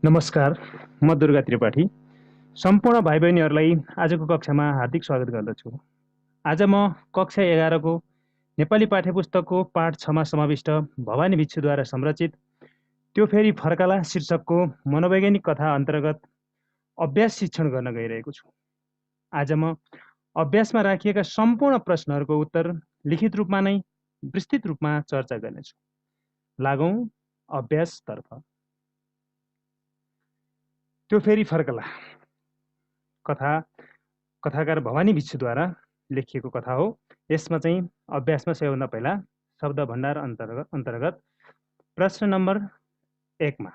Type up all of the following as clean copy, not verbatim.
नमस्कार, म दुर्गा त्रिपाठी। सम्पूर्ण भाइ बहिनीहरूलाई आजको कक्षामा हार्दिक स्वागत गर्दछु। आज म कक्षा 11 को नेपाली पाठ्यपुस्तकको पाठ 6 मा समाविष्ट भवानी भिक्षुद्वारा संरचित त्यो फेरि फर्कला शीर्षकको मनोवैज्ञानिक कथा अन्तर्गत अभ्यास शिक्षण गर्न गइरहेको छु। आज म अभ्यासमा राखिएका सम्पूर्ण प्रश्नहरूको उत्तर लिखित रूपमा नै विस्तृत रूपमा चर्चा गर्नेछु। लागौं अभ्यासतर्फ। त्यो फेरि फर्कला कथा कथाकार भवानी भिक्षुद्वारा लेखिएको कथा हो। यसमा चाहिँ अभ्यासमा सबैभन्दा पहिला शब्द भण्डार अन्तर्गत प्रश्न नम्बर 1 मा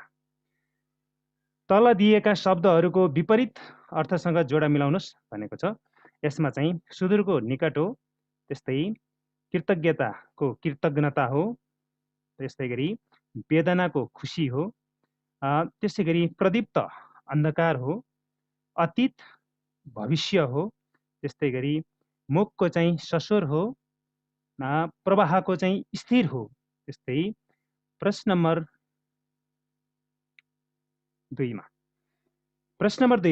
तल दिएका शब्दहरूको विपरीत अर्थसँग जोडा मिलाउनुस् भनेको छ। यसमा चाहिँ सुदूरको निकट हो, त्यस्तै कृतज्ञताको कृतज्ञता हो, त्यस्तै गरी वेदनाको खुसी हो, त्यसै गरी प्रदीप्त अन्धकार हो, अतीत भविष्य हो, त्यस्तै गरी मुखको चाहिँ ससुर हो, प्रवाहको चाहिँ स्थिर हो। त्यस्तै प्रश्न नम्बर 2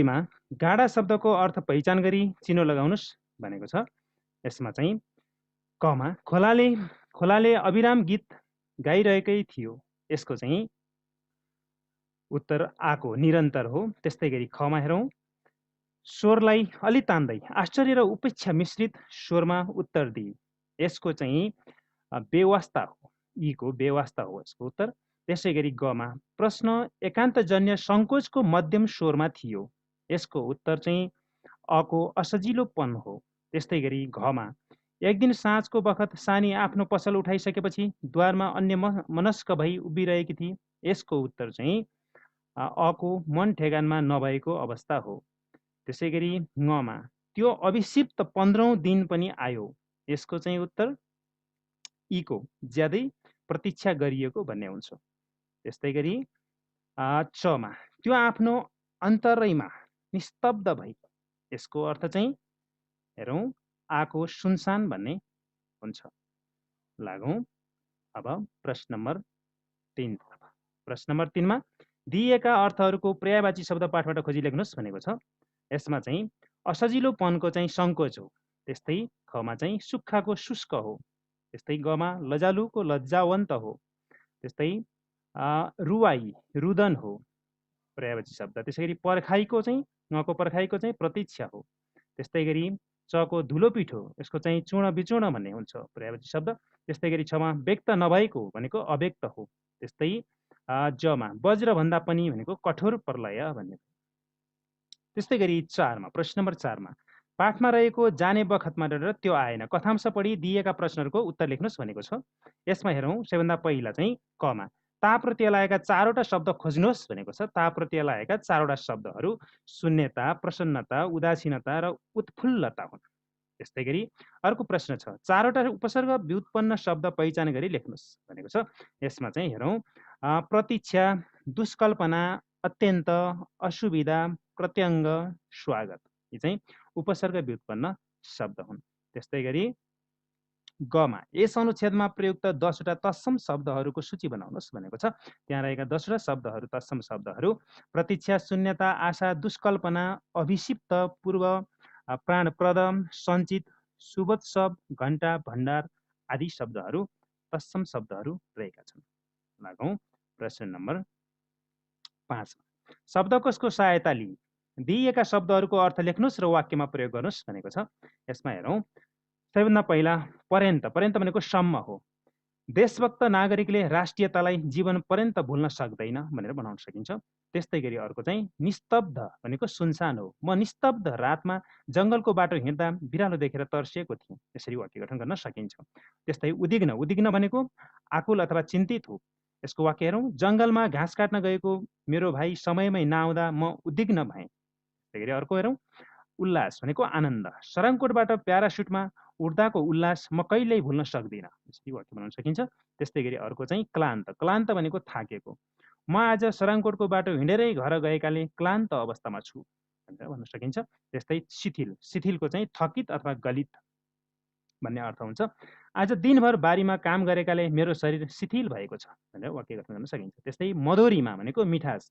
मा गाडा शब्दको अर्थ पहिचान गरी चिनो लगाउनुस् भनेको छ। यसमा चाहिँ कमा खोलाले अविराम गीत गाइरहेकै थियो। यसको चाहिँ उत्तर आको निरन्तर हो। त्यस्तै गरी खमा हेरौँ, स्वरलाई अलि तान्दै आश्चर्य र उपेक्षा मिश्रित स्वरमा उत्तर दिए। यसको चाहिँ बेवास्ता हो, यीको बेवास्ता हो यसको उत्तर। त्यसै गरी गमा प्रश्न एकान्तजन्य सङ्कोचको मध्यम स्वरमा थियो। यसको उत्तर चाहिँ अको असजिलोपन हो। त्यस्तै गरी घमा एक दिन साँझको बखत सानी आफ्नो पसल उठाइसकेपछि द्वारमा अन्य मनस्क भई उभिरहेकी थिए। यसको उत्तर चाहिँ अको मन ठेगानमा नभएको अवस्था हो। त्यसै गरी ङमा त्यो अभिषिप्त 15औं दिन पनि आयो। यसको चाहिँ उत्तर ईको ज्यादै प्रतीक्षा गरिएको भन्ने हुन्छ। त्यस्तै गरी चमा त्यो आफ्नो अन्तरैमा निस्तब्ध भई। यसको अर्थ चाहिँ हेरौँ आको सुनसान भन्ने हुन्छ। लागौँ अब प्रश्न नम्बर 3 तर्फ। प्रश्न नम्बर 3 मा दिएका अर्थहरूको पर्यायवाची शब्द पाठबाट खोजी लेख्नुहोस् भनेको छ। यसमा चाहिँ असजिलोपनको चाहिँ सङ्कोच हो। त्यस्तै खमा चाहिँ सुक्खाको शुष्क हो। त्यस्तै गमा लजालुको लज्जावन्त हो। त्यस्तै रुवाई रुदन हो पर्यायवाची शब्द। त्यसै गरी पर्खाइको चाहिँ ङको पर्खाइको चाहिँ प्रतीक्षा हो। त्यस्तै गरी चको धुलो पिठो, यसको चाहिँ चूर्ण विचूर्ण भन्ने हुन्छ पर्यायवाची शब्द। त्यस्तै गरी छमा व्यक्त नभएको भनेको अव्यक्त हो। त्यस्तै जमा वज्रभन्दा पनि भनेको कठोर प्रलय भन्ने। त्यस्तै गरी 4 मा प्रश्न नम्बर 4 मा पाठमा रहेको जाने बखतमा डर त्यो आएन कथांश पढी दिएका प्रश्नहरूको उत्तर लेख्नुहोस् भनेको छ। यसमा हेरौँ सबैभन्दा पहिला चाहिँ कमा ता प्रत्यय लागेका 4वटा शब्द खोज्नुहोस् भनेको छ। ता प्रत्यय लागेका 4वटा शब्दहरू शून्यता, प्रसन्नता, उदासीनता र उत्फुल्लता हुन्। त्यस्तै गरी अर्को प्रश्न छ 4वटा उपसर्ग व्युत्पन्न शब्द पहिचान गरी लेख्नुहोस् भनेको छ। यसमा चाहिँ हेरौँ प्रतीक्षा, दुष्कल्पना, अत्यन्त, असुविधा, प्रत्यङ्ग, स्वागत, यी चाहिँ उपसर्ग व्युत्पन्न शब्द हुन्। त्यस्तै गरी गमा यस अनुच्छेदमा प्रयुक्त 10वटा तत्सम शब्दहरूको सूची बनाउनुहोस् भनेको छ। त्यहाँ रहेका 10वटा शब्दहरू तत्सम शब्दहरू प्रतीक्षा, शून्यता, आशा, दुष्कल्पना, अभिषिप्त, पूर्व, प्राणप्रद, सञ्चित, शुभोत्सव, घण्टा, भण्डार आदि शब्दहरू तत्सम शब्दहरू रहेका छन्। लागौँ प्रश्न नम्बर 5 शब्दकोशको सहायता लिई दिइएका शब्दहरूको अर्थ लेख्नुहोस् र वाक्यमा प्रयोग गर्नुहोस् भनेको छ। यसमा हेरौँ सबैभन्दा पहिला पर्यन्त भनेको सम्म हो। देशभक्त नागरिकले राष्ट्रियतालाई जीवन पर्यन्त भुल्न सक्दैन भनेर बनाउन सकिन्छ। त्यस्तै गरी अर्को चाहिँ निस्तब्ध भनेको सुनसान हो। म निस्तब्ध रातमा जङ्गलको बाटो हिँड्दा बिरालो देखेर तर्सिएको थिएँ। यसरी वाक्य गठन गर्न सकिन्छ। त्यस्तै उद्विग्न भनेको आकुल अथवा चिन्तित हो। यसको वाक्य हेरौँ जङ्गलमा घाँस काट्न गएको मेरो भाइ समयमै नआउँदा म उद्विग्न भएँ। त्यस्तै गरी अर्को हेरौँ उल्लास भनेको आनन्द, सराङकोटबाट प्यारासुटमा उड्दाको उल्लास म कहिल्यै भुल्न सक्दिनँ। यसरी वाक्य बनाउन सकिन्छ। त्यस्तै गरी अर्को चाहिँ क्लान्त भनेको थाकेको, म आज सराङकोटको बाटो हिँडेरै घर गएकाले क्लान्त अवस्थामा छु भनेर भन्न सकिन्छ। त्यस्तै शिथिलको चाहिँ थकित अथवा गलित भन्ने अर्थ हुन्छ। आज दिनभर बारीमा काम गरेकाले मेरो शरीर शिथिल भएको छ भनेर वाक्य गठन गर्न सकिन्छ। त्यस्तै मधुरिमा भनेको मिठास,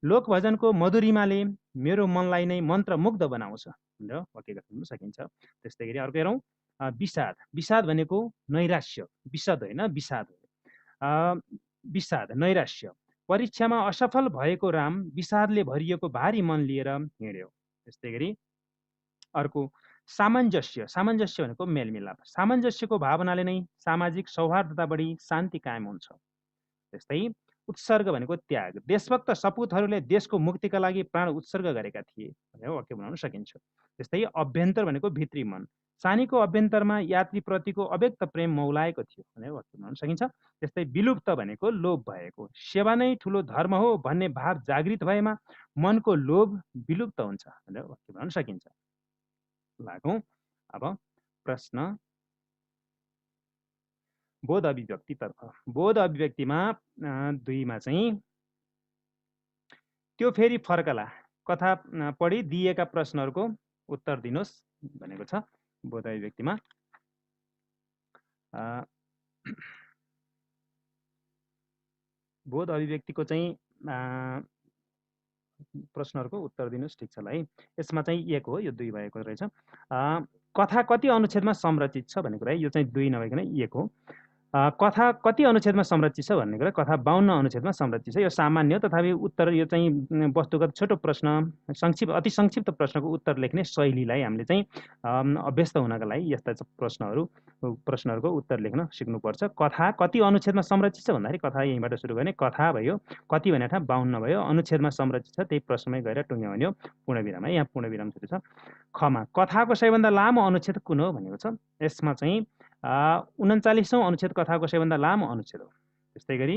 लोकभजनको मधुरिमाले मेरो मनलाई नै मन्त्रमुग्ध बनाउँछ भनेर वाक्य गठन गर्न सकिन्छ। त्यस्तै गरी अर्को हेरौँ, विषाद। विषाद भनेको नैराश्य, विषद होइन विषाद हो। विषाद नैराश्य। परीक्षामा असफल भएको राम विषादले भरिएको भारी मन लिएर हिँड्यो। त्यस्तै गरी अर्को सामञ्जस्य। सामञ्जस्य भनेको मेलमिलाप। सामञ्जस्यको भावनाले नै सामाजिक सौहार्दता बढी शान्ति कायम हुन्छ। त्यस्तै उत्सर्ग भनेको त्याग। देशभक्त सपुतहरूले देशको मुक्तिका लागि प्राण उत्सर्ग गरेका थिए भनेर वाक्य बनाउन सकिन्छ। त्यस्तै अभ्यन्तर भनेको भित्री मन। सानीको अभ्यन्तरमा यात्रीप्रतिको अव्यक्त प्रेम मौलाएको थियो भनेर वाक्य बनाउन सकिन्छ। त्यस्तै विलुप्त भनेको लोभ भएको। सेवा नै ठुलो धर्म हो भन्ने भाव जागृत भएमा मनको लोभ विलुप्त हुन्छ भनेर वाक्य बनाउन सकिन्छ। लागौँ अब प्रश्न बोध अभिव्यक्तितर्फ। बोध अभिव्यक्तिमा 2 मा चाहिँ त्यो फेरि फर्कला कथा पढी दिएका प्रश्नहरूको उत्तर दिनुहोस् भनेको छ। बोध अभिव्यक्तिमा बोध अभिव्यक्तिको चाहिँ प्रश्नहरूको उत्तर दिनुहोस्। ठिक छ ल है। यसमा चाहिँ 1 हो, यो 2 भएको रहेछ। कथा कति अनुच्छेदमा संरचित छ भन्ने कुरा है, यो चाहिँ 2 नभइकन 1 हो। कथा कति अनुच्छेदमा संरचित छ भन्ने कुरा, कथा 52 अनुच्छेदमा संरचित छ। यो सामान्य हो, तथापि उत्तर यो चाहिँ वस्तुगत छोटो प्रश्न, अति संक्षिप्त प्रश्नको उत्तर लेख्ने शैलीलाई हामीले चाहिँ अभ्यस्त हुनका लागि यस्ता प्रश्नहरूको उत्तर लेख्न सिक्नुपर्छ। कथा कति अनुच्छेदमा संरचित छ भन्दाखेरि कथा यहीँबाट सुरु गर्ने, कथा भयो, कति भने 52 भयो, अनुच्छेदमा संरचित छ, त्यही प्रश्नमै गएर टुङ्ग्यो भने पूर्णविराम है। यहाँ पूर्णविराम सुरु छ। खमा कथाको सबैभन्दा लामो अनुच्छेद कुन हो भनेको छ। यसमा चाहिँ 39औं अनुच्छेद कथाको सबैभन्दा लामो अनुच्छेद हो। त्यस्तै गरी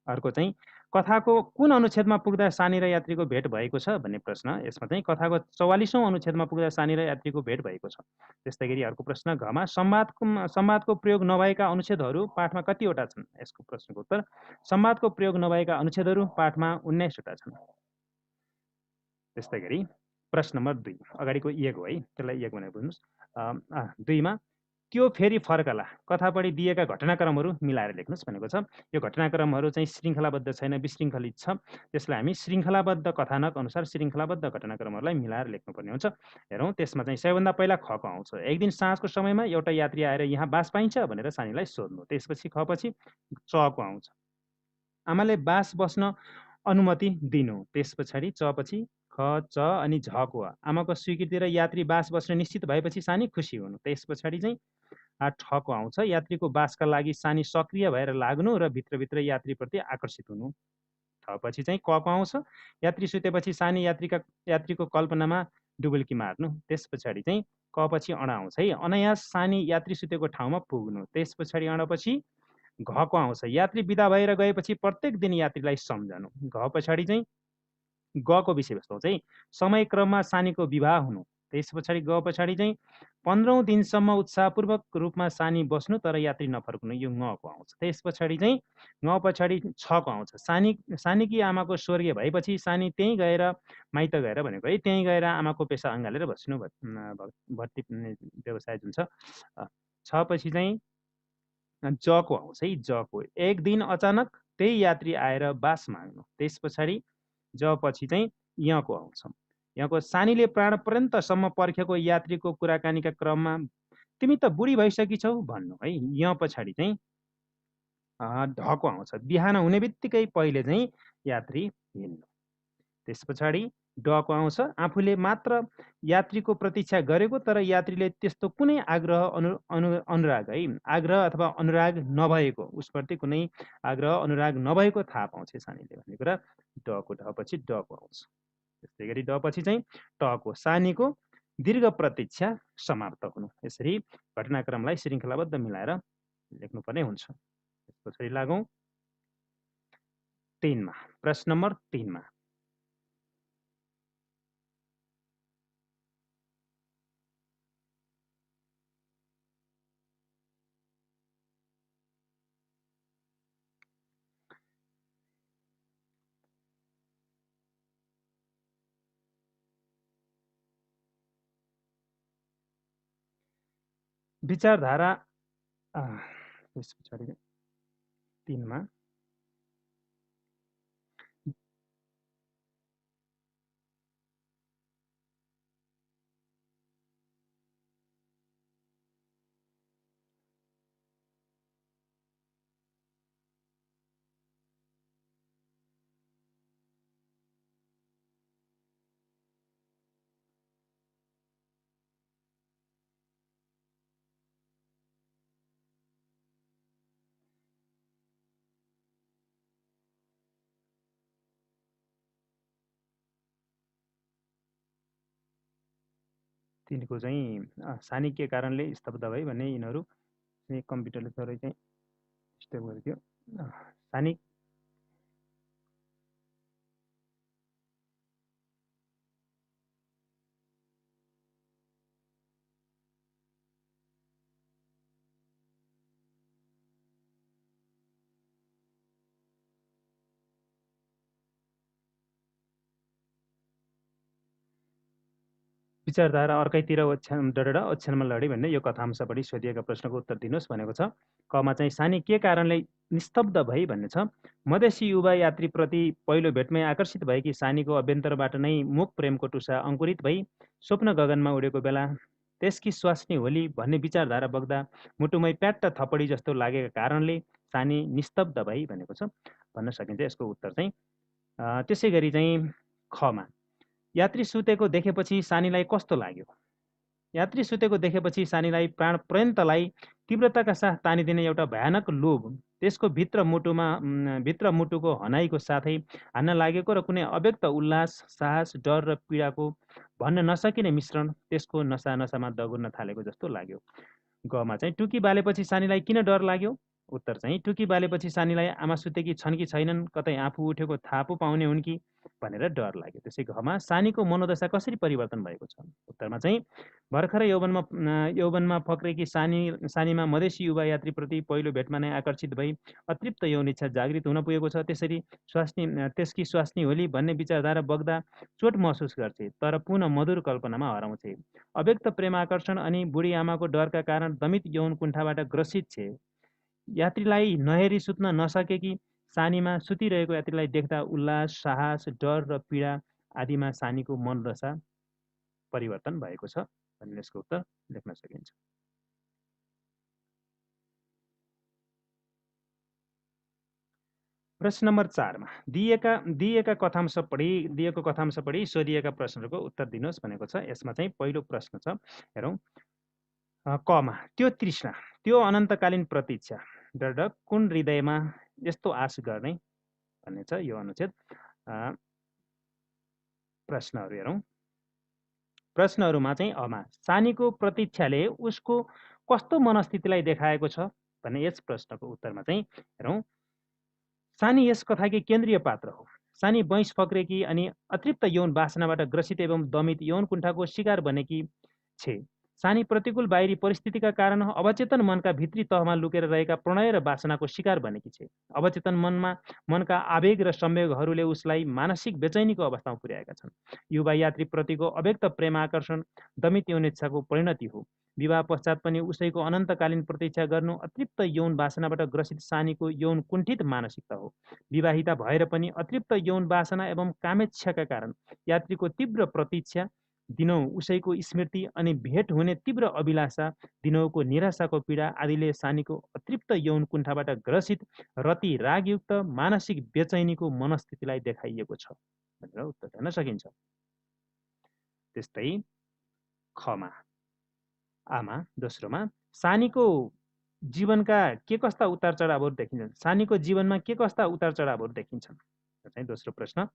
अर्को चाहिँ कथाको कुन अनुच्छेदमा पुग्दा सानी र यात्रीको भेट भएको छ भन्ने प्रश्न। यसमा चाहिँ कथाको 44औं अनुच्छेदमा पुग्दा सानी र यात्रीको भेट भएको छ। त्यस्तै गरी अर्को प्रश्न घमा संवादको प्रयोग नभएका अनुच्छेदहरू पाठमा कतिवटा छन्। यसको प्रश्नको उत्तर संवादको प्रयोग नभएका अनुच्छेदहरू पाठमा 19 वटा छन्। त्यस्तै गरी प्रश्न नम्बर 2 अगाडिको 1 हो है, त्यसलाई 1 भनेर बुझ्नुहोस्। 2 मा त्यो फेरि फर्कला कथा पढी दिएका घटनाक्रमहरू मिलाएर लेख्नुहोस् भनेको छ। यो घटनाक्रमहरू चाहिँ श्रृङ्खलाबद्ध छैन, विशृङ्खलित छ। त्यसलाई हामी श्रृङ्खलाबद्ध कथानक अनुसार श्रृङ्खलाबद्ध घटनाक्रमहरूलाई मिलाएर लेख्नुपर्ने हुन्छ। हेरौँ, त्यसमा चाहिँ सबैभन्दा पहिला खको आउँछ। एक दिन साँझको समयमा एउटा यात्री आएर यहाँ बास पाइन्छ भनेर सानीलाई सोध्नु। त्यसपछि खपछि चको आउँछ। आमाले बास बस्न अनुमति दिनु। त्यस पछाडि चपछि ख च अनि झको आमाको स्वीकृति र यात्री बास बस्न निश्चित भएपछि सानी खुसी हुनु। त्यस पछाडि चाहिँ ठको आउँछ। यात्रीको बासका लागि सानी सक्रिय भएर लाग्नु र भित्रभित्र यात्रीप्रति आकर्षित हुनु। ठपछि चाहिँ कको आउँछ। यात्री सुतेपछि सानी यात्रीको कल्पनामा डुबुल्की मार्नु। त्यस पछाडि चाहिँ कपछि अण आउँछ है। अनायास सानी यात्री सुतेको ठाउँमा पुग्नु। त्यस पछाडि अणपछि घको आउँछ। यात्री बिदा भएर गएपछि प्रत्येक दिन यात्रीलाई सम्झनु। घ पछाडि चाहिँ गको विषयवस्तु चाहिँ समयक्रममा सानीको विवाह हुनु। त्यस पछाडि ग पछाडि चाहिँ 15औं दिनसम्म उत्साहपूर्वक रूपमा सानी बस्नु तर यात्री नफर्कनु। यो ङको आउँछ। त्यस पछाडि चाहिँ ङ पछाडि छको आउँछ। सानीकी आमाको स्वर्गीय भएपछि सानी त्यहीँ गएर माइत गएर भनेको है, त्यहीँ गएर आमाको पेसा अँगालेर बस्नु, भर्ती व्यवसाय जुन छ। छ पछि चाहिँ जको आउँछ है। जको एक दिन अचानक त्यही यात्री आएर बास माग्नु। त्यस पछाडि ज पछि चाहिँ यको आउँछ। यहाँको सानीले प्राण पर्यन्तसम्म पर्खेको यात्रीको कुराकानीका क्रममा तिमी त बुढी भइसकी छौ भन्नु है। यहाँ पछाडि चाहिँ ढको आउँछ। बिहान हुने बित्तिकै पहिले चाहिँ यात्री हिँड्नु। त्यस पछाडि डको आउँछ। आफूले मात्र यात्रीको प्रतीक्षा गरेको तर यात्रीले त्यस्तो कुनै आग्रह अनुराग है, आग्रह अथवा अनुराग नभएको, उसप्रति कुनै आग्रह अनुराग नभएको थाहा पाउँछ सानीले भन्ने कुरा। डको ढ पछि डको आउँछ। त्यस्तै गरी ड पछि चाहिँ टको सानीको दीर्घ प्रतीक्षा समाप्त हुनु। यसरी घटनाक्रमलाई श्रृङ्खलाबद्ध मिलाएर लेख्नुपर्ने हुन्छ। त्यसपछि लागौँ 3 मा। प्रश्न नम्बर 3 मा विचारधारा, त्यस पछाडि 3 मा तिनको चाहिँ सानी के कारणले स्तब्ध भई भन्ने यिनीहरू चाहिँ कम्प्युटरले थोरै चाहिँ स्टेप गरिदियो। सानी विचारधारा अर्कैतिर ओछ्यानमा लडी भन्ने यो कथांशपट्टि सोधिएका प्रश्नको उत्तर दिनुहोस् भनेको छ। कमा चाहिँ सानी के कारणले निस्तब्ध भई भन्ने छ। मधेसी युवा यात्रीप्रति पहिलो भेटमै आकर्षित भएकी सानीको अभ्यन्तरबाट नै मुख प्रेमको टुसा अङ्कुरित भई स्वप्न गगनमा उडेको बेला त्यसकी स्वास्नी होली भन्ने विचारधारा बग्दा मुटुमै प्याट्ट थपडी जस्तो लागेका कारणले सानी निस्तब्ध भई भनेको छ भन्न सकिन्छ। यसको उत्तर चाहिँ त्यसै गरी चाहिँ खमा यात्री सुतेको देखेपछि सानीलाई कस्तो लाग्यो? यात्री सुतेको देखेपछि सानीलाई प्राणपर्यन्तलाई तीव्रताका साथ तानिदिने एउटा भयानक लोभ त्यसको भित्र मुटुको हनाइको साथै हान्न लागेको र कुनै अव्यक्त उल्लास, साहस, डर र पीडाको भन्न नसकिने मिश्रण त्यसको नसा नसामा दगुर्न थालेको जस्तो लाग्यो। गमा चाहिँ टुकी बालेपछि सानीलाई किन डर लाग्यो? उत्तर चाहिँ टुकी बालेपछि सानीलाई आमा सुतेकी छन् कि छैनन्, कतै आफू उठेको थाहा पो पाउने हुन् कि भनेर डर लाग्यो। त्यसै घमा सानीको मनोदशा कसरी परिवर्तन भएको छ? उत्तरमा चाहिँ भर्खरै यौवनमा फक्रेकी सानीमा मधेसी युवा यात्रीप्रति पहिलो भेटमा नै आकर्षित भई अतृप्त यौन इच्छा जागृत हुन पुगेको छ। त्यसरी त्यसकी स्वास्नी होली भन्ने विचारधारा बग्दा चोट महसुस गर्छे, तर पुनः मधुर कल्पनामा हराउँछे। अव्यक्त प्रेम आकर्षण अनि बुढी आमाको डरका कारण दमित यौन कुण्ठाबाट ग्रसित छे। यात्रीलाई नहेरी सुत्न नसकेकी सानीमा सुतिरहेको यात्रीलाई देख्दा उल्लास, साहस, डर र पीडा आदिमा सानीको मनोदशा परिवर्तन भएको छ भन्ने यसको उत्तर लेख्न सकिन्छ। प्रश्न नम्बर 4 मा दिएको कथांश पढी सोधिएका प्रश्नहरूको उत्तर दिनुहोस् भनेको छ। यसमा चाहिँ पहिलो प्रश्न छ, हेरौँ। कमा त्यो तृष्णा, त्यो अनन्तकालीन प्रतीक्षा डर कुन हृदयमा यस्तो आश गर्ने भन्ने छ। यो अनुच्छेद प्रश्नहरू हेरौँ। प्रश्नहरूमा चाहिँ अमा सानीको प्रतीक्षाले उसको कस्तो मनस्थितिलाई देखाएको छ भन्ने यस प्रश्नको उत्तरमा चाहिँ हेरौँ। सानी यस कथाकी केन्द्रीय पात्र हो। सानी बैंस फक्रेकी अनि अतृप्त यौन वासनाबाट ग्रसित एवं दमित यौन कुण्ठाको शिकार बनेकी छे। सानी प्रतिकूल बाहिरी परिस्थितिका कारण अवचेतन मनका भित्री तहमा लुकेर रहेका प्रणय र वासनाको शिकार बनेकी छे। अवचेतन मनका आवेग र संवेगहरूले उसलाई मानसिक बेचैनीको अवस्थामा पुर्याएका छन्। युवा यात्री प्रतिको अव्यक्त प्रेम आकर्षण दमित यौन इच्छाको परिणति हो। विवाह पश्चात पनि उसैको अनन्तकालीन प्रतीक्षा गर्नु अतृप्त यौन वासनाबाट ग्रसित सानीको यौन कुण्ठित मानसिकता हो। विवाहिता भएर पनि अतृप्त यौन वासना एवं कामेच्छाका कारण यात्रीको तीव्र प्रतीक्षा दिनौँ उसैको स्मृति अनि भेट हुने तीव्र अभिलाषा दिनौको निराशाको पीडा आदिले सानीको अतृप्त यौन कुण्ठाबाट ग्रसित रति रागयुक्त मानसिक बेचैनीको मनस्थितिलाई देखाइएको छ भनेर उत्तर दिन सकिन्छ। त्यस्तै खमा आमा दोस्रोमा सानीको जीवनका के कस्ता उतार चढावहरू देखिन्छन्? सानीको जीवनमा के कस्ता उतार चढावहरू देखिन्छन् चाहिँ दोस्रो प्रश्न।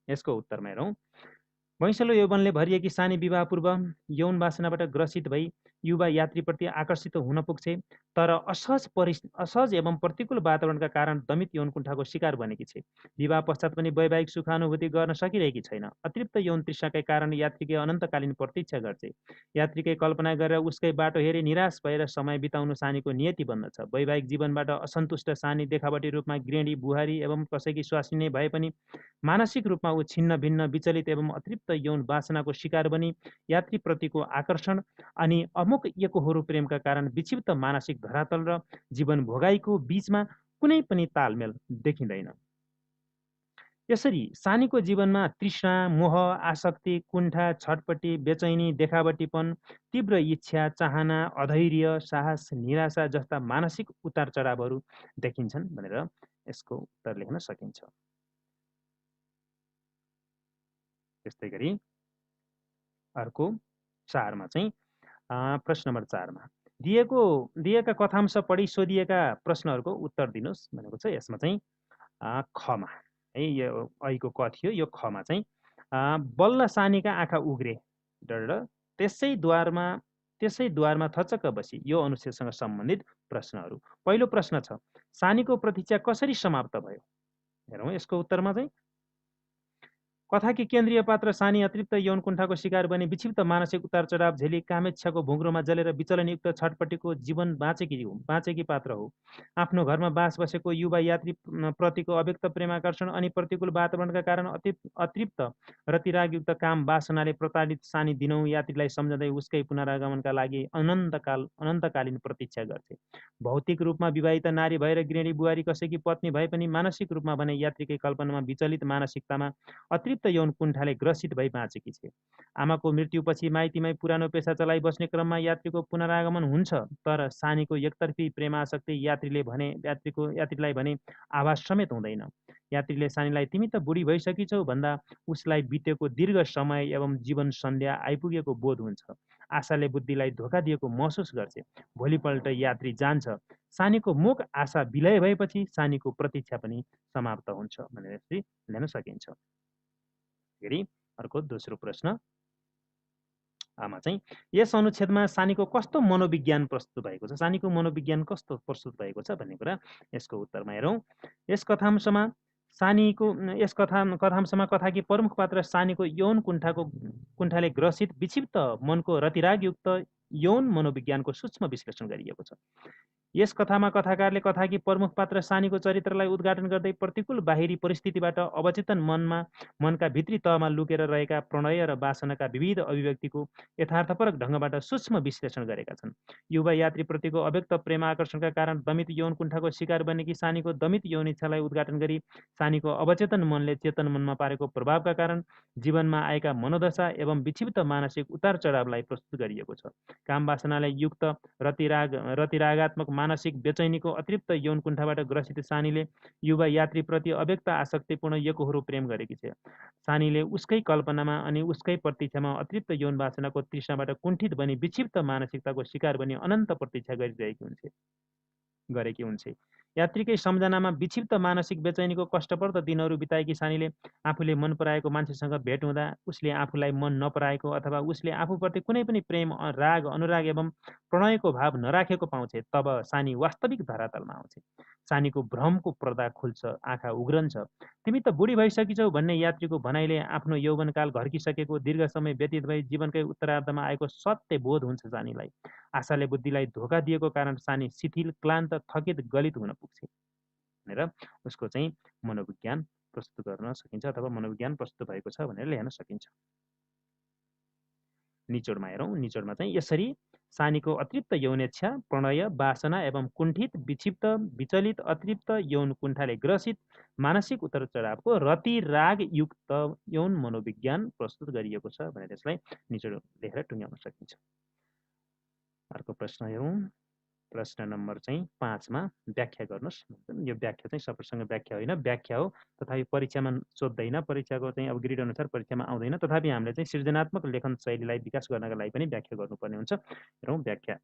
यसको उत्तरमा हेरौँ। वैँसलो यौवनले भरिएकी सानी विवाह पूर्व यौन वासनाबाट ग्रसित भई युवा यात्रीप्रति आकर्षित हुन पुग्छे, तर असहज एवं प्रतिकूल वातावरणका कारण दमित यौन कुण्ठाको शिकार बनेकी छे। विवाह पश्चात पनि वैवाहिक सुखानुभूति गर्न सकिरहेकी छैन। अतृप्त यौन तृष्णाकै कारण यात्रीकै अनन्तकालीन प्रतीक्षा गर्छे। यात्रीकै कल्पना गरेर उसकै बाटो हेरी निराश भएर समय बिताउनु सानीको नियति बन्दछ। वैवाहिक जीवनबाट असन्तुष्ट सानी देखावटी रूपमा गृहिणी, बुहारी एवं कसैकी स्वास्नी नै भए पनि मानसिक रूपमा ऊ छिन्न भिन्न, विचलित एवं अतृप्त यौन वासनाको शिकार बनी यात्रीप्रतिको आकर्षण अनि अमुक एकहोरो प्रेमका कारण विक्षिप्त मानसिक धरातल र जीवन भोगाइको बीचमा कुनै पनि तालमेल देखिँदैन। यसरी सानीको जीवनमा तृष्णा, मोह, आसक्ति, कुण्ठा, छटपटी, बेचैनी, देखावटीपन, तीव्र इच्छा, चाहना, अधैर्य, साहस, निराशा जस्ता मानसिक उतार चढावहरू देखिन्छन् भनेर यसको उत्तर लेख्न सकिन्छ। त्यस्तै गरी अर्को 4 मा चाहिँ प्रश्न नम्बर 4 मा दिएका कथांश पढी सोधिएका प्रश्नहरूको उत्तर दिनुहोस् भनेको छ। यसमा चाहिँ खमा है, यो ऐको क थियो, यो खमा चाहिँ बल्ल सानीका आँखा उग्रे डर त्यसै द्वारमा थचक्क बसी यो अनुच्छेदसँग सम्बन्धित प्रश्नहरू। पहिलो प्रश्न छ, सानीको प्रतीक्षा कसरी समाप्त भयो? हेरौँ यसको उत्तरमा चाहिँ कथाकी केन्द्रीय पात्र सानी अतिरिक्त यौन कुण्ठाको शिकार बने विक्षिप्त मानसिक उतार चढाव झेली कामेच्छाको भुङ्ग्रोमा जलेर विचलनयुक्त छटपट्टिको जीवन बाँचेकी पात्र हो। आफ्नो घरमा बास बसेको युवा यात्री प्रतिको अव्यक्त प्रेमाकर्षण अनि प्रतिकूल वातावरणका कारण अतृप्त रतिरागयुक्त काम वासनाले प्रताडित सानी दिनौँ यात्रीलाई सम्झँदै उसकै पुनरागमनका लागि अनन्तकालीन प्रतीक्षा गर्थे। भौतिक रूपमा विवाहित नारी भएर गृहिणी बुहारी कसैकी पत्नी भए पनि मानसिक रूपमा भने यात्रीकै कल्पनामा विचलित मानसिकतामा अतृप्त यौन कुण्ठाले ग्रसित भई बाँचेकी छे। आमाको मृत्युपछि माइतीमै पुरानो पेसा चलाई बस्ने क्रममा यात्रीको पुनरागमन हुन्छ, तर सानीको एकतर्फी प्रेमासक्ति यात्रीलाई भने आभास समेत हुँदैन। यात्रीले सानीलाई तिमी त बुढी भइसकिछौ भन्दा उसलाई बितेको दीर्घ समय एवं जीवन सन्ध्या आइपुगेको बोध हुन्छ। आशाले बुद्धिलाई धोका दिएको महसुस गर्छ। भोलिपल्ट यात्री जान्छ। सानीको मुख आशा विलय भएपछि सानीको प्रतीक्षा पनि समाप्त हुन्छ भनेर यसरी लिन सकिन्छ। फेरि अर्को दोस्रो प्रश्न मा चाहिँ यस अनुच्छेदमा सानीको कस्तो मनोविज्ञान प्रस्तुत भएको छ? सानीको मनोविज्ञान कस्तो प्रस्तुत भएको छ भन्ने कुरा यसको उत्तरमा हेरौँ। यस कथांशमा कथाकी प्रमुख पात्र सानीको यौन कुण्ठाले ग्रसित विक्षिप्त मनको रतिरागयुक्त यौन मनोविज्ञानको सूक्ष्म विश्लेषण गरिएको छ। यस कथामा कथाकारले कथाकी प्रमुख पात्र सानीको चरित्रलाई उद्घाटन गर्दै प्रतिकूल बाहिरी परिस्थितिबाट अवचेतन मनका भित्री तहमा लुकेर रहेका प्रणय र वासनाका विविध अभिव्यक्तिको यथार्थपरक ढङ्गबाट सूक्ष्म विश्लेषण गरेका छन्। युवा यात्रीप्रतिको अव्यक्त प्रेम आकर्षणका कारण दमित यौन कुण्ठाको शिकार बनेकी सानीको दमित यौन इच्छालाई उद्घाटन गरी सानीको अवचेतन मनले चेतन मनमा पारेको प्रभावका कारण जीवनमा आएका मनोदशा एवं विक्षिप्त मानसिक उतार चढावलाई प्रस्तुत गरिएको छ। काम वासनाले युक्त रतिरागात्मक मानसिक बेचैनीको अतृप्त यौन कुण्ठाबाट ग्रसित सानीले युवा यात्रीप्रति अव्यक्त आसक्तिपूर्ण एकहोरो प्रेम गरेकी छ। सानीले उसकै कल्पनामा अनि उसकै प्रतीक्षामा अतृप्त यौन वासनाको तृष्णाबाट कुण्ठित बनी विक्षिप्त मानसिकताको शिकार बनी अनन्त प्रतीक्षा गरेकी हुन्छे। यात्रीकै सम्झनामा विक्षिप्त मानसिक बेचैनीको कष्टप्रद दिनहरू बिताएकी सानीले आफूले मन पराएको मान्छेसँग भेट हुँदा उसले आफूलाई मन नपराएको अथवा उसले आफूप्रति कुनै पनि प्रेम, राग, अनुराग एवं प्रणयको भाव नराखेको पाउँछे, तब सानी वास्तविक धरातलमा आउँछे। सानीको भ्रमको पर्दा खुल्छ, आँखा उग्रन्छ। तिमी त बुढी भइसकिछौ भन्ने यात्रीको भनाइले आफ्नो यौवनकाल घर्किसकेको दीर्घ समय व्यतीत भई जीवनकै उत्तरार्धमा आएको सत्य बोध हुन्छ सानीलाई। आशाले बुद्धिलाई धोका दिएको कारण सानी शिथिल, क्लान्त, थकित, गलित हुन पुग्छ भनेर उसको चाहिँ मनोविज्ञान प्रस्तुत गर्न सकिन्छ अथवा मनोविज्ञान प्रस्तुत भएको छ भनेर लेख्न सकिन्छ। निचोडमा हेरौँ। निचोडमा चाहिँ यसरी सानीको अतृप्त यौनेच्छा, प्रणय, वासना एवं कुण्ठित, विक्षिप्त, विचलित, अतृप्त यौन कुण्ठाले ग्रसित मानसिक उतार चढावको रतिराग युक्त यौन मनोविज्ञान प्रस्तुत गरिएको छ भनेर यसलाई निचोड लेखेर टुङ्ग्याउन सकिन्छ। अर्को प्रश्न हेरौँ। प्रश्न नम्बर चाहिँ 5 मा व्याख्या गर्नुहोस्। यो व्याख्या चाहिँ सबै व्याख्या होइन, व्याख्या हो, तथापि परीक्षामा सोध्दैन, परीक्षाको चाहिँ अब ग्रेड अनुसार परीक्षामा आउँदैन, तथापि हामीले चाहिँ सृजनात्मक लेखन शैलीलाई विकास गर्नका लागि पनि व्याख्या गर्नुपर्ने हुन्छ। हेरौँ व्याख्या।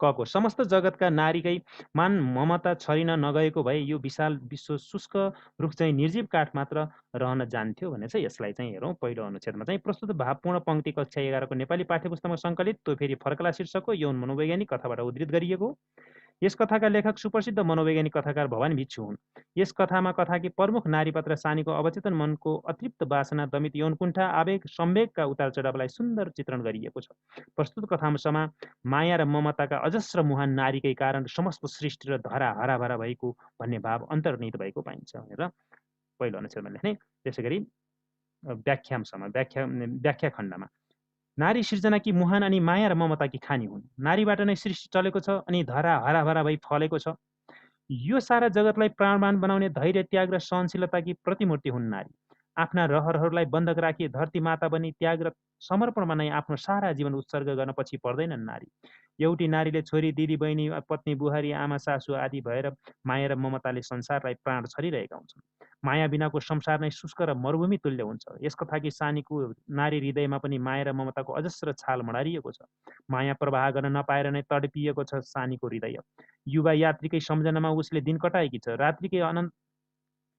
कको समस्त जगतका नारीकै मान ममता छरिन नगएको भए यो विशाल विश्व शुष्क रुख चाहिँ निर्जीव काठ मात्र रहन जान्थ्यो भने चाहिँ यसलाई चाहिँ हेरौँ। पहिलो अनुच्छेदमा चाहिँ प्रस्तुत भावपूर्ण पङ्क्ति कक्षा 11 को नेपाली पाठ्यपुस्तकमा सङ्कलित त्यो फेरि फर्कला शीर्षकको यौन मनोवैज्ञानिक कथाबाट उद्धृत गरिएको। यस कथाका लेखक सुप्रसिद्ध मनोवैज्ञानिक कथाकार भवानी भिक्षु हुन्। यस कथामा कथाकी प्रमुख नारी पात्र सानीको अवचेतन मनको अतृप्त वासना, दमित यौन कुण्ठा, आवेग, संवेगका उतार चढावलाई सुन्दर चित्रण गरिएको छ। प्रस्तुत कथांशमा माया र ममताका अजस्र मुहान नारीकै कारण समस्त सृष्टि र धरा हराभरा भएको भन्ने भाव अन्तर्निहित भएको पाइन्छ भनेर पहिलो अनुच्छेदमा लेख्ने। त्यसैगरी व्याख्या खण्डमा नारी सृजनाकी मुहान अनि माया र ममताकी खानी हुन्। नारीबाट नै सृष्टि चलेको छ अनि धरा हराभरा भई फलेको छ। यो सारा जगतलाई प्राणवान बनाउने धैर्य, त्याग र सहनशीलताकी प्रतिमूर्ति हुन् नारी। आफ्ना रहरहरूलाई बन्धक राखी धरती माता बनी त्याग र समर्पणमा नै आफ्नो सारा जीवन उत्सर्ग गर्न पछि पर्दैनन् नारी। एउटी नारीले छोरी, दिदी, बहिनी, पत्नी, बुहारी, आमा, सासु आदि भएर माया र ममताले संसारलाई प्राण छरिरहेका हुन्छन्। माया बिनाको संसार नै शुष्क र मरुभूमि तुल्य हुन्छ। यस कथाकी सानीको नारी हृदयमा पनि माया र ममताको अजस्र छाल मडारिएको छ। माया प्रवाह गर्न नपाएर नै तडपिएको छ सानीको हृदय। युवा यात्रीकै सम्झनामा उसले दिन कटाएकी छ।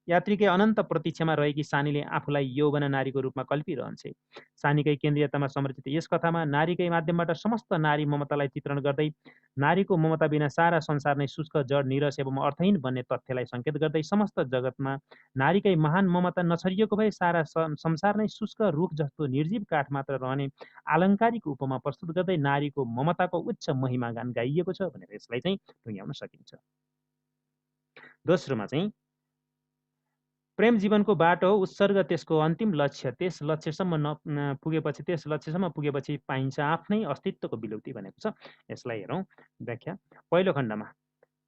यात्रीकै अनन्त प्रतीक्षामा रहेकी सानीले आफूलाई यौवना नारीको रूपमा कल्पिरहन्छे। सानीकै केन्द्रीयतामा समर्पित यस कथामा नारीकै माध्यमबाट समस्त नारी ममतालाई चित्रण गर्दै नारीको ममता बिना सारा संसार नै शुष्क जड निरस एवं अर्थहीन भन्ने तथ्यलाई सङ्केत गर्दै समस्त जगतमा नारीकै महान ममता नछरिएको भए सारा संसार नै शुष्क रुख जस्तो निर्जीव काठ मात्र रहने आलङ्कारिक उपमा प्रस्तुत गर्दै नारीको ममताको उच्च महिमा गान गाइएको छ भनेर यसलाई चाहिँ टुङ्ग्याउन सकिन्छ। दोस्रोमा चाहिँ प्रेम जीवनको बाटो हो, उत्सर्ग त्यसको अन्तिम लक्ष्य, त्यस लक्ष्यसम्म पुगेपछि पाइन्छ आफ्नै अस्तित्वको विलुप्ति भनेको छ। यसलाई हेरौँ व्याख्या। पहिलो खण्डमा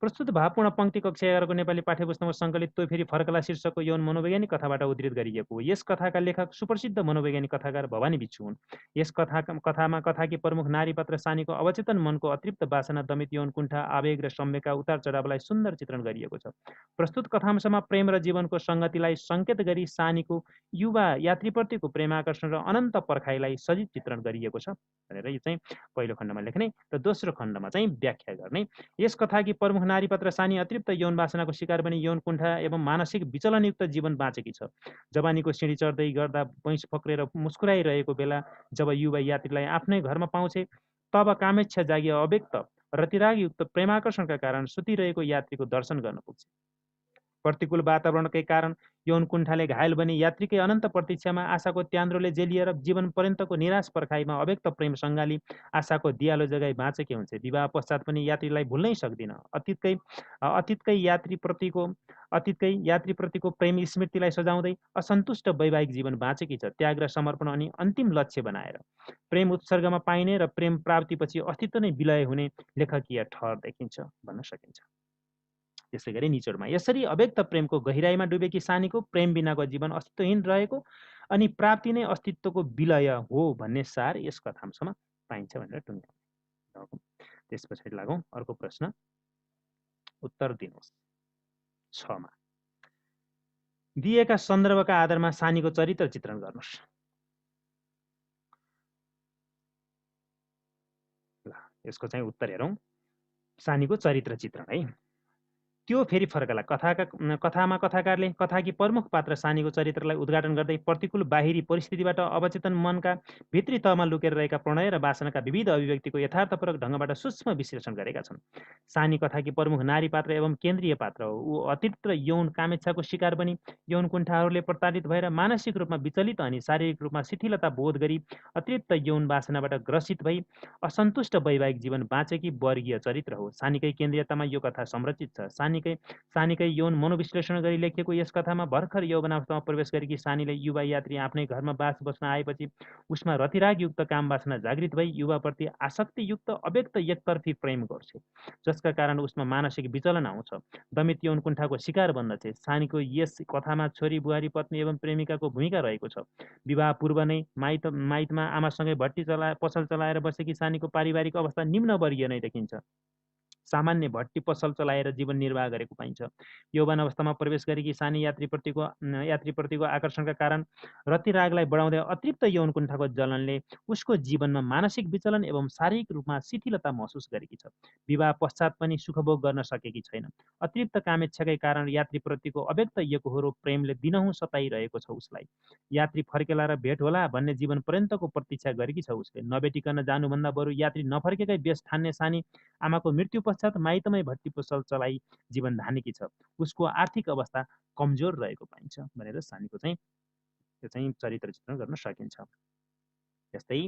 प्रस्तुत भावपूर्ण पङ्क्ति कक्षा 11 को नेपाली पाठ्यपुस्तकमा सङ्कलित त्यो फेरि फर्कला शीर्षकको यौन मनोवैज्ञानिक कथाबाट उद्धृत गरिएको हो। यस कथाका लेखक सुप्रसिद्ध मनोवैज्ञानिक कथाकार भवानी बिच्छू हुन्। यस कथामा कथाकी प्रमुख नारी पात्र सानीको अवचेतन मनको अतृप्त वासना दमित यौन कुण्ठा आवेग र सम्वेकका उतार चढावलाई सुन्दर चित्रण गरिएको छ। प्रस्तुत कथांशमा प्रेम र जीवनको सङ्गतिलाई सङ्केत गरी सानीको युवा यात्रीप्रतिको प्रेमाकर्षण र अनन्त पर्खाइलाई सजीव चित्रण गरिएको छ भनेर यो चाहिँ पहिलो खण्डमा लेख्ने र दोस्रो खण्डमा चाहिँ व्याख्या गर्ने। यस कथाकी प्रमुख नारी पात्र सानी अतृप्त यौन वासनाको शिकार बनी यौन कुण्ठा एवं मानसिक विचलनयुक्त जीवन बाँचेकी छ। जवानीको सिँढी चढ्दै गर्दा बैंस पक्रेर मुस्कुराइरहेको बेला जब युवा यात्रीलाई आफ्नै घरमा पाउँछे तब कामेच्छा जागी अव्यक्त रतिरागयुक्त प्रेमाकर्षणका कारण सुतिरहेको यात्रीको दर्शन गर्न पुग्छ। प्रतिकूल वातावरणकै कारण यौन कुण्ठाले घायल बनी यात्रीकै अनन्त प्रतीक्षामा आशाको त्यान्द्रोले जेलिएर जीवन पर्यन्तको निराश पर्खाइमा अव्यक्त प्रेम सङ्गाली आशाको दियालो जगाई बाँचेकी हुन्छ। विवाह पश्चात पनि यात्रीलाई भुल्नै सक्दिन। अतीतकै यात्रीप्रतिको प्रेमी स्मृतिलाई सजाउँदै असन्तुष्ट वैवाहिक जीवन बाँचेकी छ। त्याग र समर्पण अनि अन्तिम लक्ष्य बनाएर प्रेम उत्सर्गमा पाइने र प्रेम प्राप्तिपछि अस्तित्व नै विलय हुने लेखकीय ठहर देखिन्छ भन्न सकिन्छ। त्यसै गरी निचोडमा यसरी अव्यक्त प्रेमको गहिराईमा डुबेकी सानीको प्रेम बिनाको जीवन अस्तित्वहीन रहेको अनि प्राप्ति नै अस्तित्वको विलय हो भन्ने सार यस कथांशमा पाइन्छ भनेर टुङ्ग्याउँ। त्यस पछाडि लागौँ अर्को प्रश्न, उत्तर दिनुहोस्। 6 मा दिएका सन्दर्भका आधारमा सानीको चरित्र चित्रण गर्नुहोस्। ल यसको चाहिँ उत्तर हेरौँ। सानीको चरित्र चित्रण है। त्यो फेरि फर्कला कथामा कथाकारले कथाकी प्रमुख पात्र सानीको चरित्रलाई उद्घाटन गर्दै प्रतिकूल बाहिरी परिस्थितिबाट अवचेतन मनका भित्री तहमा लुकेर रहेका प्रणय र वासनाका विविध अभिव्यक्तिको यथार्थपरक ढङ्गबाट सूक्ष्म विश्लेषण गरेका छन्। सानी कथाकी प्रमुख नारी पात्र एवं केन्द्रीय पात्र हो। ऊ अतिरिक्त यौन कामेच्छाको शिकार बनी यौन कुण्ठाहरूले प्रताडित भएर मानसिक रूपमा विचलित अनि शारीरिक रूपमा शिथिलता बोध गरी अतिरिक्त यौन वासनाबाट ग्रसित भई असन्तुष्ट वैवाहिक जीवन बाँचेकी वर्गीय चरित्र हो। सानीकै केन्द्रीयतामा यो कथा संरचित छ। सानीकै यौन मनोविश्लेषण गरी लेखिएको यस कथामा भर्खर यौवनावस्थामा प्रवेश गरेकी सानीले युवा यात्री आफ्नै घरमा बास बस्न आएपछि उसमा रतिरागयुक्त काम वासना जागृत भई युवाप्रति आसक्तियुक्त अव्यक्त एकतर्फी प्रेम गर्छ, जसका कारण उसमा मानसिक विचलन आउँछ, दमित यौन कुण्ठाको शिकार बन्दछ। सानीको यस कथामा छोरी, बुहारी, पत्नी एवं प्रेमिकाको भूमिका रहेको छ। विवाह पूर्व नै माइतमा आमासँगै भट्टी पसल चलाएर बसेकी सानीको पारिवारिक अवस्था निम्न वर्गीय नै देखिन्छ। सामान्य भट्टी पसल चलाएर जीवन निर्वाह गरेको पाइन्छ। यौवन अवस्थामा प्रवेश गरेकी सानी यात्रीप्रतिको आकर्षणका कारण रतिरागलाई बढाउँदै अतृप्त यौन कुण्ठाको जलनले उसको जीवनमा मानसिक विचलन एवं शारीरिक रूपमा शिथिलता महसुस गरेकी छ। विवाह पश्चात पनि सुखभोग गर्न सकेकी छैन। अतृप्त कामेच्छाकै कारण यात्रीप्रतिको अव्यक्त एकहोरो प्रेमले दिनहुँ सताइरहेको छ उसलाई। यात्री फर्केला र भेट होला भन्ने जीवन पर्यन्तको प्रतीक्षा गरेकी छ उसले। नभेटिकन जानुभन्दा बरु यात्री नफर्केकै बेस ठान्ने सानी आमाको मृत्यु पश्चात माइतमै भट्टी पसल चलाई जीवन धानेकी छ। उसको आर्थिक अवस्था कमजोर रहेको पाइन्छ भनेर सानीको चाहिँ त्यो चाहिँ चरित्र चित्रण गर्न सकिन्छ। त्यस्तै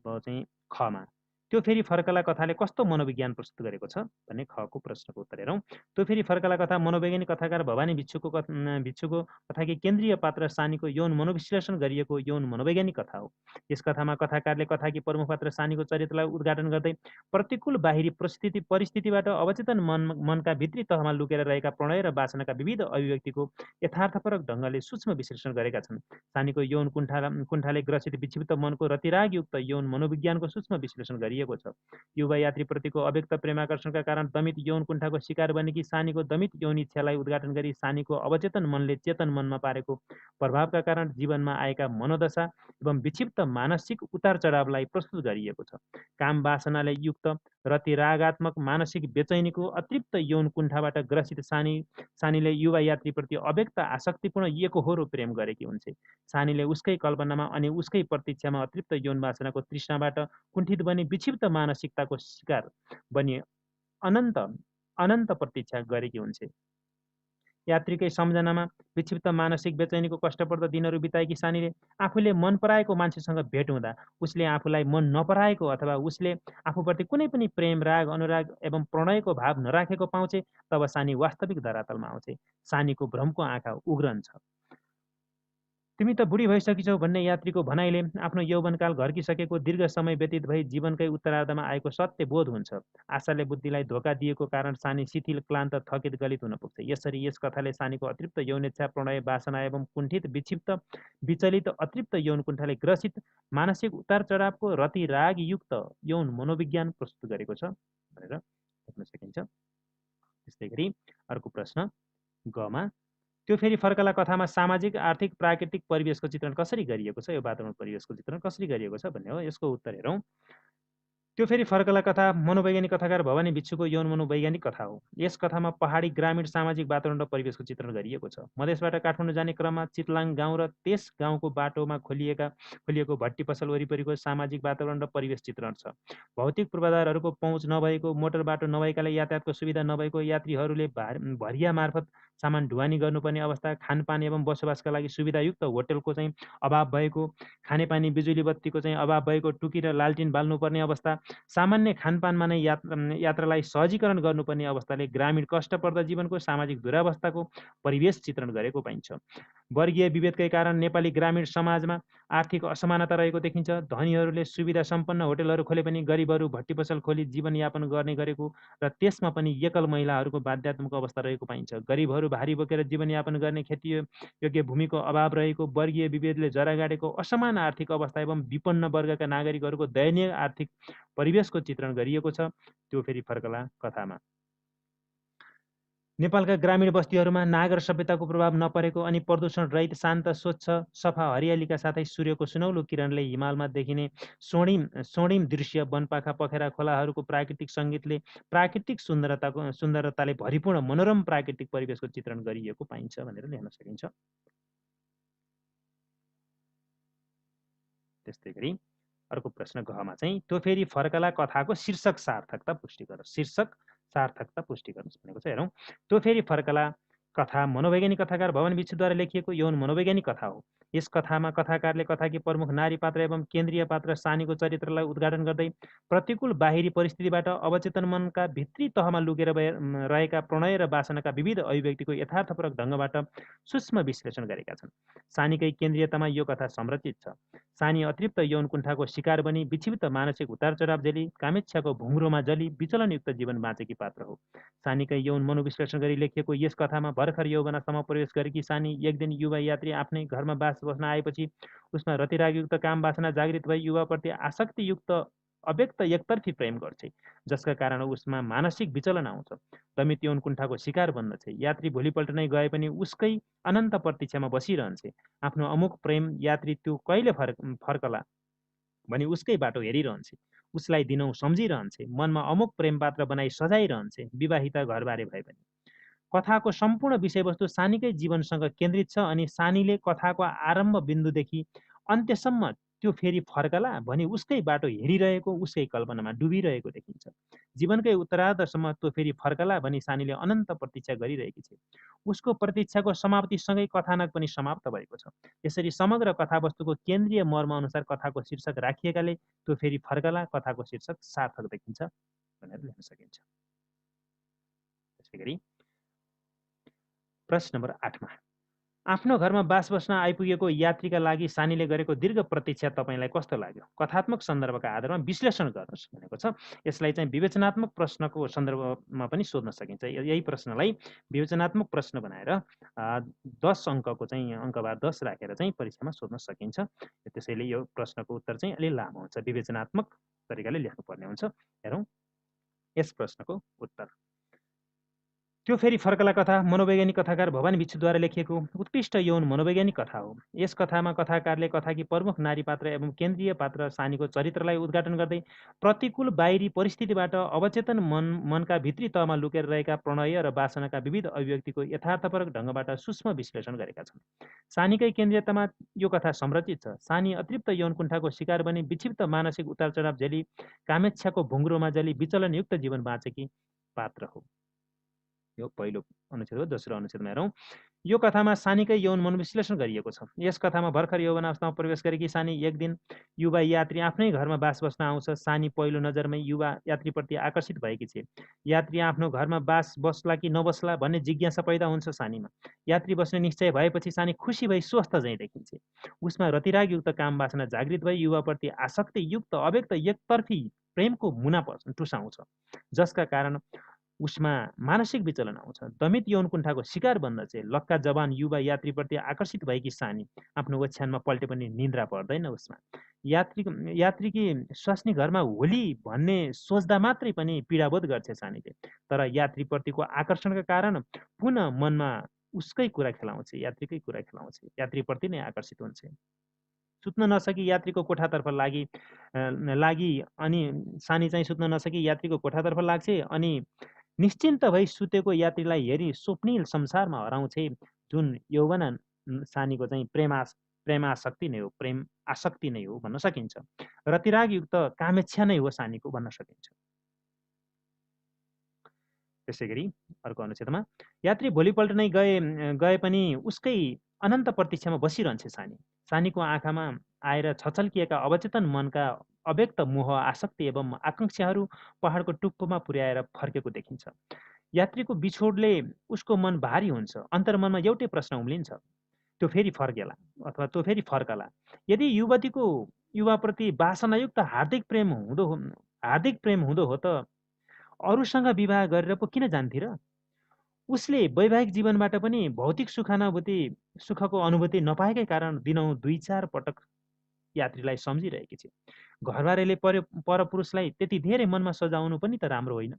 अब चाहिँ खमा त्यो फेरि फर्कला कथाले कस्तो मनोविज्ञान प्रस्तुत गरेको छ भन्ने खको प्रश्नको उत्तर हेरौँ। त्यो फेरि फर्कला कथा मनोवैज्ञानिक कथाकार भवानी बिच्छूको कथाकी केन्द्रीय पात्र सानीको यौन मनोविश्लेषण गरिएको यौन मनोवैज्ञानिक कथा हो। यस कथामा कथाकारले कथाकी प्रमुख पात्र सानीको चरित्रलाई उद्घाटन गर्दै प्रतिकूल बाहिरी परिस्थितिबाट अवचेतन मनका भित्री तहमा लुकेर रहेका प्रणय र वासनाका विविध अभिव्यक्तिको यथार्थपरक ढङ्गले सूक्ष्म विश्लेषण गरेका छन्। सानीको यौन कुण्ठाले ग्रसित विक्षिप्त मनको रतिरागयुक्त यौन मनोविज्ञानको सूक्ष्म विश्लेषण गरी गरिएको छ। युवा यात्रीप्रतिको अव्यक्त प्रेमाकर्षणका कारण दमित यौन कुण्ठाको शिकार बनेकी सानीको दमित यौन इच्छालाई उद्घाटन गरी सानीको अवचेतन मनले चेतन मनमा पारेको प्रभावका कारण जीवनमा आएका मनोदशा एवं विक्षिप्त मानसिक उतार चढावलाई प्रस्तुत गरिएको छ। काम वासनाले युक्त रतिरागात्मक मानसिक बेचैनीको अतृप्त यौन कुण्ठाबाट ग्रसित सानीले युवा यात्रीप्रति अव्यक्त आसक्तिपूर्ण एकहोरो प्रेम गरेकी हुन्छे। सानीले उसकै कल्पनामा अनि उसकै प्रतीक्षामा अतृप्त यौन वासनाको तृष्णाबाट कुण्ठित बनी विक्षिप्त मानसिकताको शिकार बनी अनन्त अनन्त प्रतीक्षा गरेकी हुन्छे। यात्रीकै सम्झनामा विक्षिप्त मानसिक बेचैनीको कष्टप्रद दिनहरू बिताएकी सानीले आफूले मन पराएको मान्छेसँग भेट हुँदा उसले आफूलाई मन नपराएको अथवा उसले आफूप्रति कुनै पनि प्रेम राग अनुराग एवं प्रणयको भाव नराखेको पाउँछे तब सानी वास्तविक धरातलमा आउँछे। सानीको भ्रमको आँखा उग्रन्छ। तिमी त बुढी भइसकिछौ भन्ने यात्रीको भनाइले आफ्नो यौवनकाल घर्किसकेको दीर्घ समय व्यतीत भई जीवनकै उत्तरार्धमा आएको सत्य बोध हुन्छ। आशाले बुद्धिलाई धोका दिएको कारण सानी शिथिल क्लान्त थकित गलित हुन पुग्छ। यसरी यस कथाले सानीको अतृप्त यौनेच्छा प्रणय वासना एवं कुण्ठित विक्षिप्त विचलित अतृप्त यौन कुण्ठाले ग्रसित मानसिक उतार चढावको रति रागयुक्त यौन मनोविज्ञान प्रस्तुत गरेको छ भनेर लेख्न सकिन्छ। त्यस्तै गरी अर्को प्रश्न गमा त्यो फेरि फर्कला कथामा सामाजिक आर्थिक प्राकृतिक परिवेशको चित्रण कसरी गरिएको छ, यो वातावरण परिवेशको चित्रण कसरी गरिएको छ भन्ने हो। यसको उत्तर हेरौँ। त्यो फेरि फर्कला कथा मनोवैज्ञानिक कथाकार भवानी भिक्षुको यौन मनोवैज्ञानिक कथा हो। यस कथामा पहाडी ग्रामीण सामाजिक वातावरण र परिवेशको चित्रण गरिएको छ। मधेसबाट काठमाडौँ जाने क्रममा चितलाङ गाउँ र त्यस गाउँको बाटोमा खोलिएको भट्टी पसल वरिपरिको सामाजिक वातावरण र परिवेश चित्रण छ। भौतिक पूर्वाधारहरूको पहुँच नभएको, मोटर बाटो नभएकाले यातायातको सुविधा नभएको, यात्रीहरूले भरिया मार्फत सामान ढुवानी गर्नुपर्ने अवस्था, खानपान एवं बसोबासका लागि सुविधायुक्त होटलको चाहिँ अभाव भएको, खानेपानी बिजुली बत्तीको चाहिँ अभाव भएको, टुकी र लालटिन बाल्नुपर्ने अवस्था, सामान्य खानपानमा नै यात्रालाई सहजीकरण गर्नुपर्ने अवस्थाले ग्रामीण कष्टप्रद जीवनको सामाजिक दुरावस्थाको परिवेश चित्रण गरेको पाइन्छ। वर्गीय विभेदकै कारण नेपाली ग्रामीण समाजमा आर्थिक असमानता रहेको देखिन्छ। धनीहरूले सुविधा सम्पन्न होटलहरू खोले पनि गरिबहरू भट्टी पसल खोली जीवनयापन गर्ने गरेको र त्यसमा पनि एकल महिलाहरूको बाध्यात्मक अवस्था रहेको पाइन्छ। गरिबहरू भारी बोकेर जीवनयापन गर्ने खेती योग्य भूमिको अभाव रहेको, वर्गीय विभेदले जरा गाडेको असमान आर्थिक अवस्था एवं विपन्न वर्गका नागरिकहरूको दयनीय आर्थिक परिवेशको चित्रण गरिएको छ त्यो फेरि फर्कला कथामा। नेपालका ग्रामीण बस्तीहरूमा नागर सभ्यताको प्रभाव नपरेको अनि प्रदूषण रहित शान्त स्वच्छ सफा हरियालीका साथै सूर्यको सुनौलो किरणले हिमालमा देखिने स्वर्णिम दृश्य, वनपाखा पखेरा खोलाहरूको प्राकृतिक सङ्गीतले प्राकृतिक सुन्दरताले भरिपूर्ण मनोरम प्राकृतिक परिवेशको चित्रण गरिएको पाइन्छ भनेर लेख्न सकिन्छ। त्यस्तै गरी अर्को प्रश्न घमा चाहिँ त्यो फेरि फर्कला कथाको शीर्षक सार्थकता पुष्टि गर्नुहोस्। शीर्षक सार्थकता पुष्टि गर्नुहोस् भनेको छ। हेरौँ। त्यो फेरि फर्कला कथा मनोवैज्ञानिक कथाकार भवानी भिक्षुद्वारा लेखिएको यौन मनोवैज्ञानिक कथा हो। यस कथामा कथाकारले कथाकी प्रमुख नारी पात्र एवं केन्द्रीय पात्र सानीको चरित्रलाई उद्घाटन गर्दै प्रतिकूल बाहिरी परिस्थितिबाट अवचेतन मनका भित्री तहमा लुकेर रहेका प्रणय र वासनाका विविध अभिव्यक्तिको यथार्थपरक ढङ्गबाट सूक्ष्म विश्लेषण गरेका छन्। सानीकै केन्द्रीयतामा यो कथा संरचित छ। सानी अतृप्त यौन कुण्ठाको शिकार बनी विक्षिप्त मानसिक उतार चढाव झेली कामेच्छाको भुङ्ग्रोमा जली विचलनयुक्त जीवन बाँचेकी पात्र हो। सानीकै यौन मनोविश्लेषण गरी लेखिएको यस कथामा भर्खर यौवनासम्म प्रवेश गरेकी सानी एक दिन युवा यात्री आफ्नै घरमा बास बस्न आएपछि उसमा रतिरागयुक्त काम वासना जागृत भई युवाप्रति आसक्तियुक्त अव्यक्त एकतर्फी प्रेम गर्छे, जसका कारण उसमा मानसिक विचलन आउँछ। दमित यौन कुण्ठाको शिकार बन्दछे। यात्री भोलिपल्ट नै गए पनि उसकै अनन्त प्रतीक्षामा बसिरहन्छे। आफ्नो अमुक प्रेम यात्री त्यो कहिले फर्कला भनी उसकै बाटो हेरिरहन्छे। उसलाई दिनौँ सम्झिरहन्छे। मनमा अमुक प्रेम पात्र बनाई सजाइरहन्छे, विवाहिता घरबारे भए पनि। कथाको सम्पूर्ण विषयवस्तु सानीकै जीवनसँग केन्द्रित छ अनि सानीले कथाको आरम्भ बिन्दुदेखि अन्त्यसम्म त्यो फेरि फर्कला भनी उसकै बाटो हेरिरहेको, उसकै कल्पनामा डुबिरहेको देखिन्छ। जीवनकै उत्तरार्धसम्म त्यो फेरि फर्कला भनी सानीले अनन्त प्रतीक्षा गरिरहेकी छ। उसको प्रतीक्षाको समाप्तिसँगै कथानक पनि समाप्त भएको छ। यसरी समग्र कथावस्तुको केन्द्रीय मर्म अनुसार कथाको शीर्षक राखिएकाले त्यो फेरि फर्कला कथाको शीर्षक सार्थक देखिन्छ भनेर लेख्न सकिन्छ। त्यसै गरी प्रश्न नम्बर 8मा आफ्नो घरमा बास बस्न आइपुगेको यात्रीका लागि सानीले गरेको दीर्घ प्रतीक्षा तपाईँलाई कस्तो लाग्यो? कथात्मक सन्दर्भका आधारमा विश्लेषण गर्नुहोस् भनेको छ। यसलाई चाहिँ विवेचनात्मक प्रश्नको सन्दर्भमा पनि सोध्न सकिन्छ। यही प्रश्नलाई विवेचनात्मक प्रश्न बनाएर 10 अङ्कको चाहिँ अङ्कबार 10 राखेर चाहिँ परीक्षामा सोध्न सकिन्छ। त्यसैले यो प्रश्नको उत्तर चाहिँ अलि लामो हुन्छ, विवेचनात्मक तरिकाले लेख्नुपर्ने हुन्छ। हेरौँ यस प्रश्नको उत्तर। त्यो फेरि फर्कला कथा मनोवैज्ञानिक कथाकार भवानी भिक्षुद्वारा लेखिएको उत्कृष्ट यौन मनोवैज्ञानिक कथा हो। यस कथामा कथाकारले कथाकी प्रमुख नारी पात्र एवं केन्द्रीय पात्र सानीको चरित्रलाई उद्घाटन गर्दै प्रतिकूल बाहिरी परिस्थितिबाट अवचेतन मनका भित्री तहमा लुकेर रहेका प्रणय र वासनाका विविध अभिव्यक्तिको यथार्थपरक ढङ्गबाट सूक्ष्म विश्लेषण गरेका छन्। सानीकै केन्द्रीयतामा यो कथा संरचित छ। सानी अतृप्त यौन कुण्ठाको शिकार बनी विक्षिप्त मानसिक उतार चढाव झेली कामेच्छाको भुङ्ग्रोमा जली विचलनयुक्त जीवन बाँचेकी पात्र हो। यो पहिलो अनुच्छेद हो। दोस्रो अनुच्छेदमा हेरौँ। यो कथामा सानीकै यौन मनोविश्लेषण गरिएको छ। यस कथामा भर्खर यौवन अवस्थामा प्रवेश गरेकी सानी एक दिन युवा यात्री आफ्नै घरमा बास बस्न आउँछ। सानी पहिलो नजरमै युवा यात्रीप्रति आकर्षित भएकी छे। यात्री आफ्नो घरमा बास बस्ला कि नबस्ला भन्ने जिज्ञासा पैदा हुन्छ सानीमा। यात्री बस्ने निश्चय भएपछि सानी खुसी भई स्वस्थ झैँ देखिन्छे। उसमा रतिरागयुक्त काम वासना जागृत भई युवाप्रति आसक्तियुक्त अव्यक्त एकतर्फी प्रेमको मुना टुसाउँछ, जसका कारण उसमा मानसिक विचलन आउँछ। दमित यौन कुण्ठाको शिकार बन्न चाहिँ लक्का जवान युवा यात्रीप्रति आकर्षित भएकी सानी आफ्नो ओछ्यानमा पल्टे पनि निन्द्रा पर्दैन उसमा। यात्रीकी स्वास्नी घरमा होली भन्ने सोच्दा मात्रै पनि पीडाबोध गर्छ सानीले। तर यात्रीप्रतिको आकर्षणका कारण पुनः मनमा उसकै कुरा खेलाउँछ, यात्रीकै कुरा खेलाउँछ, यात्रीप्रति नै आकर्षित हुन्छ। सुत्न नसकी यात्रीको कोठातर्फ लागि अनि सानी चाहिँ सुत्न नसकी यात्रीको कोठातर्फ लाग्छ अनि निश्चिन्त भई सुतेको यात्रीलाई हेरी स्वप्निल संसारमा हराउँछे। जुन यौवना सानीको चाहिँ प्रेम आसक्ति नै हो, प्रेम आसक्ति नै हो भन्न सकिन्छ। रतिरागयुक्त कामेच्छा नै हो सानीको भन्न सकिन्छ। त्यसै गरी अर्को अनुच्छेदमा यात्री भोलिपल्ट नै गए पनि उसकै अनन्त प्रतीक्षामा बसिरहन्छ सानी। सानीको आँखामा आएर छचल्किएका अवचेतन मनका अव्यक्त मोह आसक्ति एवं आकाङ्क्षाहरू पहाडको टुप्पोमा पुर्याएर फर्केको देखिन्छ। यात्रीको बिछोडले उसको मन भारी हुन्छ। अन्तर्मनमा एउटै प्रश्न उम्लिन्छ, त्यो फेरि फर्केला अथवा त्यो फेरि फर्कला। यदि युवतीको युवाप्रति वासनायुक्त हार्दिक प्रेम हुँदो हो त अरूसँग विवाह गरेर पो किन जान्थे र? उसले वैवाहिक जीवनबाट पनि भौतिक सुखको अनुभूति नपाएकै कारण दिनौँ 2-4 पटक यात्रीलाई सम्झिरहेकी छे। घरबारेले परपुरुषलाई त्यति धेरै मनमा सजाउनु पनि त राम्रो होइन।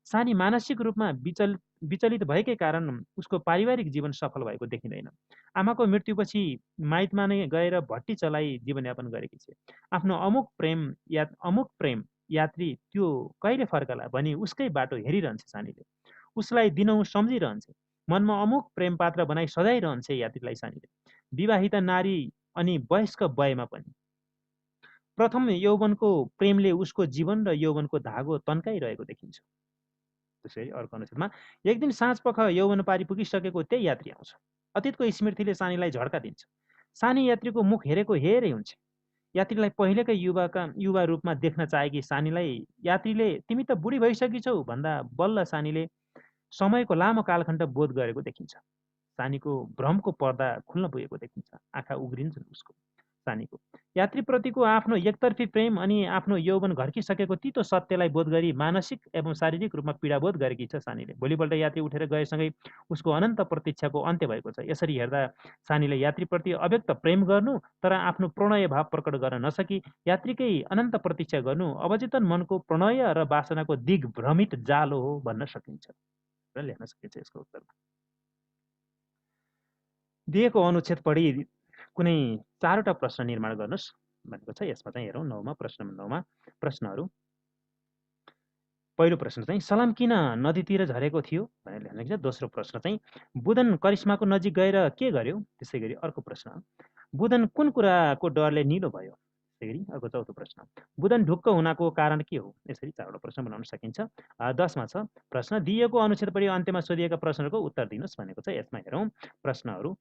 सानी मानसिक रूपमा विचलित भएकै कारण उसको पारिवारिक जीवन सफल भएको देखिँदैन। आमाको मृत्युपछि माइतमा नै गएर भट्टी चलाई जीवनयापन गरेकी छे। आफ्नो अमुक प्रेम यात्री त्यो कहिले फर्कला भनी उसकै बाटो हेरिरहन्छ सानीले। उसलाई दिनौँ सम्झिरहन्छ। मनमा अमुक प्रेम पात्र बनाई सजाइरहन्छ यात्रीलाई सानीले। विवाहिता नारी अनि वयस्क वयमा पनि प्रथम यौवनको प्रेमले उसको जीवन र यौवनको धागो तन्काइरहेको देखिन्छ। त्यसैले अर्को अनुच्छेदमा एक दिन साँझपख यौवन पारी पुगिसकेको त्यही यात्री आउँछ। अतीतको स्मृतिले सानीलाई झड्का दिन्छ। सानी यात्रीको मुख हेरेको हेरै हुन्छ। यात्रीलाई पहिलेकै युवा रूपमा देख्न चाहेकी सानीलाई यात्रीले तिमी त बुढी भइसकी छौ भन्दा बल्ल सानीले समयको लामो कालखण्ड बोध गरेको देखिन्छ। सानीको भ्रमको पर्दा खुल्न पुगेको देखिन्छ। आँखा उग्रिन्छन् उसको सानीको। यात्रीप्रतिको आफ्नो एकतर्फी प्रेम अनि आफ्नो यौवन घर्किसकेको तितो सत्यलाई बोध गरी मानसिक एवं शारीरिक रूपमा पीडाबोध गरेकी छ सानीले। भोलिपल्ट यात्री उठेर गएसँगै उसको अनन्त प्रतीक्षाको अन्त्य भएको छ। यसरी हेर्दा सानीले यात्रीप्रति अव्यक्त प्रेम गर्नु तर आफ्नो प्रणय भाव प्रकट गर्न नसकी यात्रीकै अनन्त प्रतीक्षा गर्नु अवचेतन मनको प्रणय र वासनाको दिग्भ्रमित जालो हो भन्न सकिन्छ र लेख्न सकिन्छ यसको उत्तरमा। दिएको अनुच्छेद पढी कुनै 4वटा प्रश्न निर्माण गर्नुहोस् भनेको छ। यसमा चाहिँ हेरौँ 9मा प्रश्नहरू। पहिलो प्रश्न चाहिँ सलाम किन नदीतिर झरेको थियो भनेर लेख्न सकिन्छ। दोस्रो प्रश्न चाहिँ बुधन करिश्माको नजिक गएर के गर्यो? त्यसै गरी अर्को प्रश्न बुधन कुन कुराको डरले निलो भयो? त्यसै गरी अर्को चौथो प्रश्न बुधन ढुक्क हुनको कारण के हो? यसरी 4वटा प्रश्न बनाउन सकिन्छ। 10मा छ प्रश्न दिएको अनुच्छेद पढी अन्त्यमा सोधिएका प्रश्नहरूको उत्तर दिनुहोस् भनेको छ। यसमा हेरौँ प्रश्नहरू।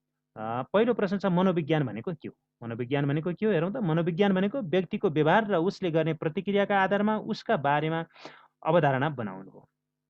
पहिलो प्रश्न छ मनोविज्ञान भनेको के हो? मनोविज्ञान भनेको के हो हेरौँ त। मनोविज्ञान भनेको व्यक्तिको व्यवहार र उसले गर्ने प्रतिक्रियाका आधारमा उसका बारेमा अवधारणा बनाउनु हो।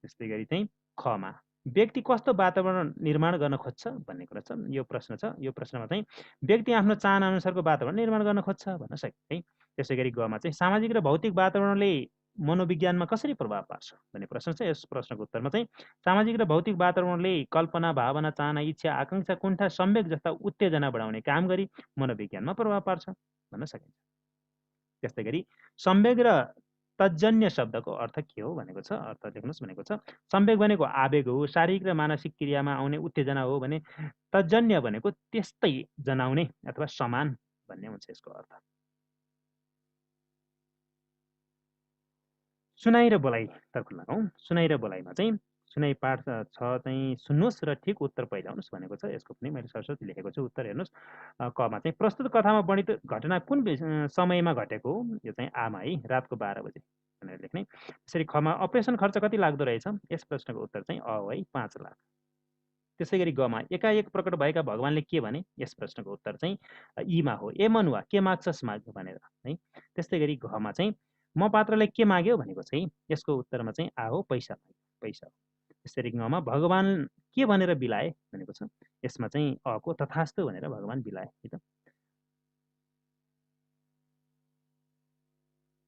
त्यस्तै गरी चाहिँ खमा व्यक्ति कस्तो वातावरण निर्माण गर्न खोज्छ भन्ने कुरा छ। यो प्रश्न छ। यो प्रश्नमा चाहिँ व्यक्ति आफ्नो चाहना अनुसारको वातावरण निर्माण गर्न खोज्छ भन्न सकिन्छ है। त्यसै गरी गमा चाहिँ सामाजिक र भौतिक वातावरणले मनोविज्ञानमा कसरी प्रभाव पार्छ भन्ने प्रश्न छ। यस प्रश्नको उत्तरमा चाहिँ सामाजिक र भौतिक वातावरणले कल्पना, भावना, चाहना, इच्छा, आकाङ्क्षा, कुण्ठा, संवेग जस्ता उत्तेजना बढाउने काम गरी मनोविज्ञानमा प्रभाव पार्छ भन्न सकिन्छ। त्यस्तै गरी संवेग र तज्जन्य शब्दको अर्थ के हो भनेको छ। अर्थ लेख्नुहोस् भनेको छ। संवेग भनेको आवेग हो, शारीरिक र मानसिक क्रियामा आउने उत्तेजना हो भने तज्जन्य भनेको त्यस्तै जनाउने अथवा समान भन्ने हुन्छ यसको अर्थ। सुनाइ र बोलाइतर्फ लागौँ। सुनाइ र बोलाइमा चाहिँ सुनाइ पाठ छ चाहिँ सुन्नुहोस् र ठिक उत्तर पहिल्याउनुहोस् भनेको छ। यसको पनि मैले सरस्वती लेखेको छु। उत्तर हेर्नुहोस्। कमा चाहिँ प्रस्तुत कथामा वर्णित घटना कुन समयमा घटेको हो? यो चाहिँ आमा है, रातको 12 बजे भनेर लेख्ने। त्यसरी खमा अपरेसन खर्च कति लाग्दो रहेछ? यस प्रश्नको उत्तर चाहिँ अ हो है, 5 लाख। त्यसै गरी गमा एकाएक प्रकट भएका भगवानले के भने? यस प्रश्नको उत्तर चाहिँ ईमा हो, ए मनुवा के माग्छस् माग भनेर है। त्यस्तै गरी घमा चाहिँ म पात्रले के माग्यो भनेको चाहिँ यसको उत्तरमा चाहिँ आ हो, पैसा माग्यो, पैसा हो। त्यसरी गमा भगवान के भनेर बिलाए भनेको छ। यसमा चाहिँ अको तथास्तु भनेर भगवान बिलाए है त।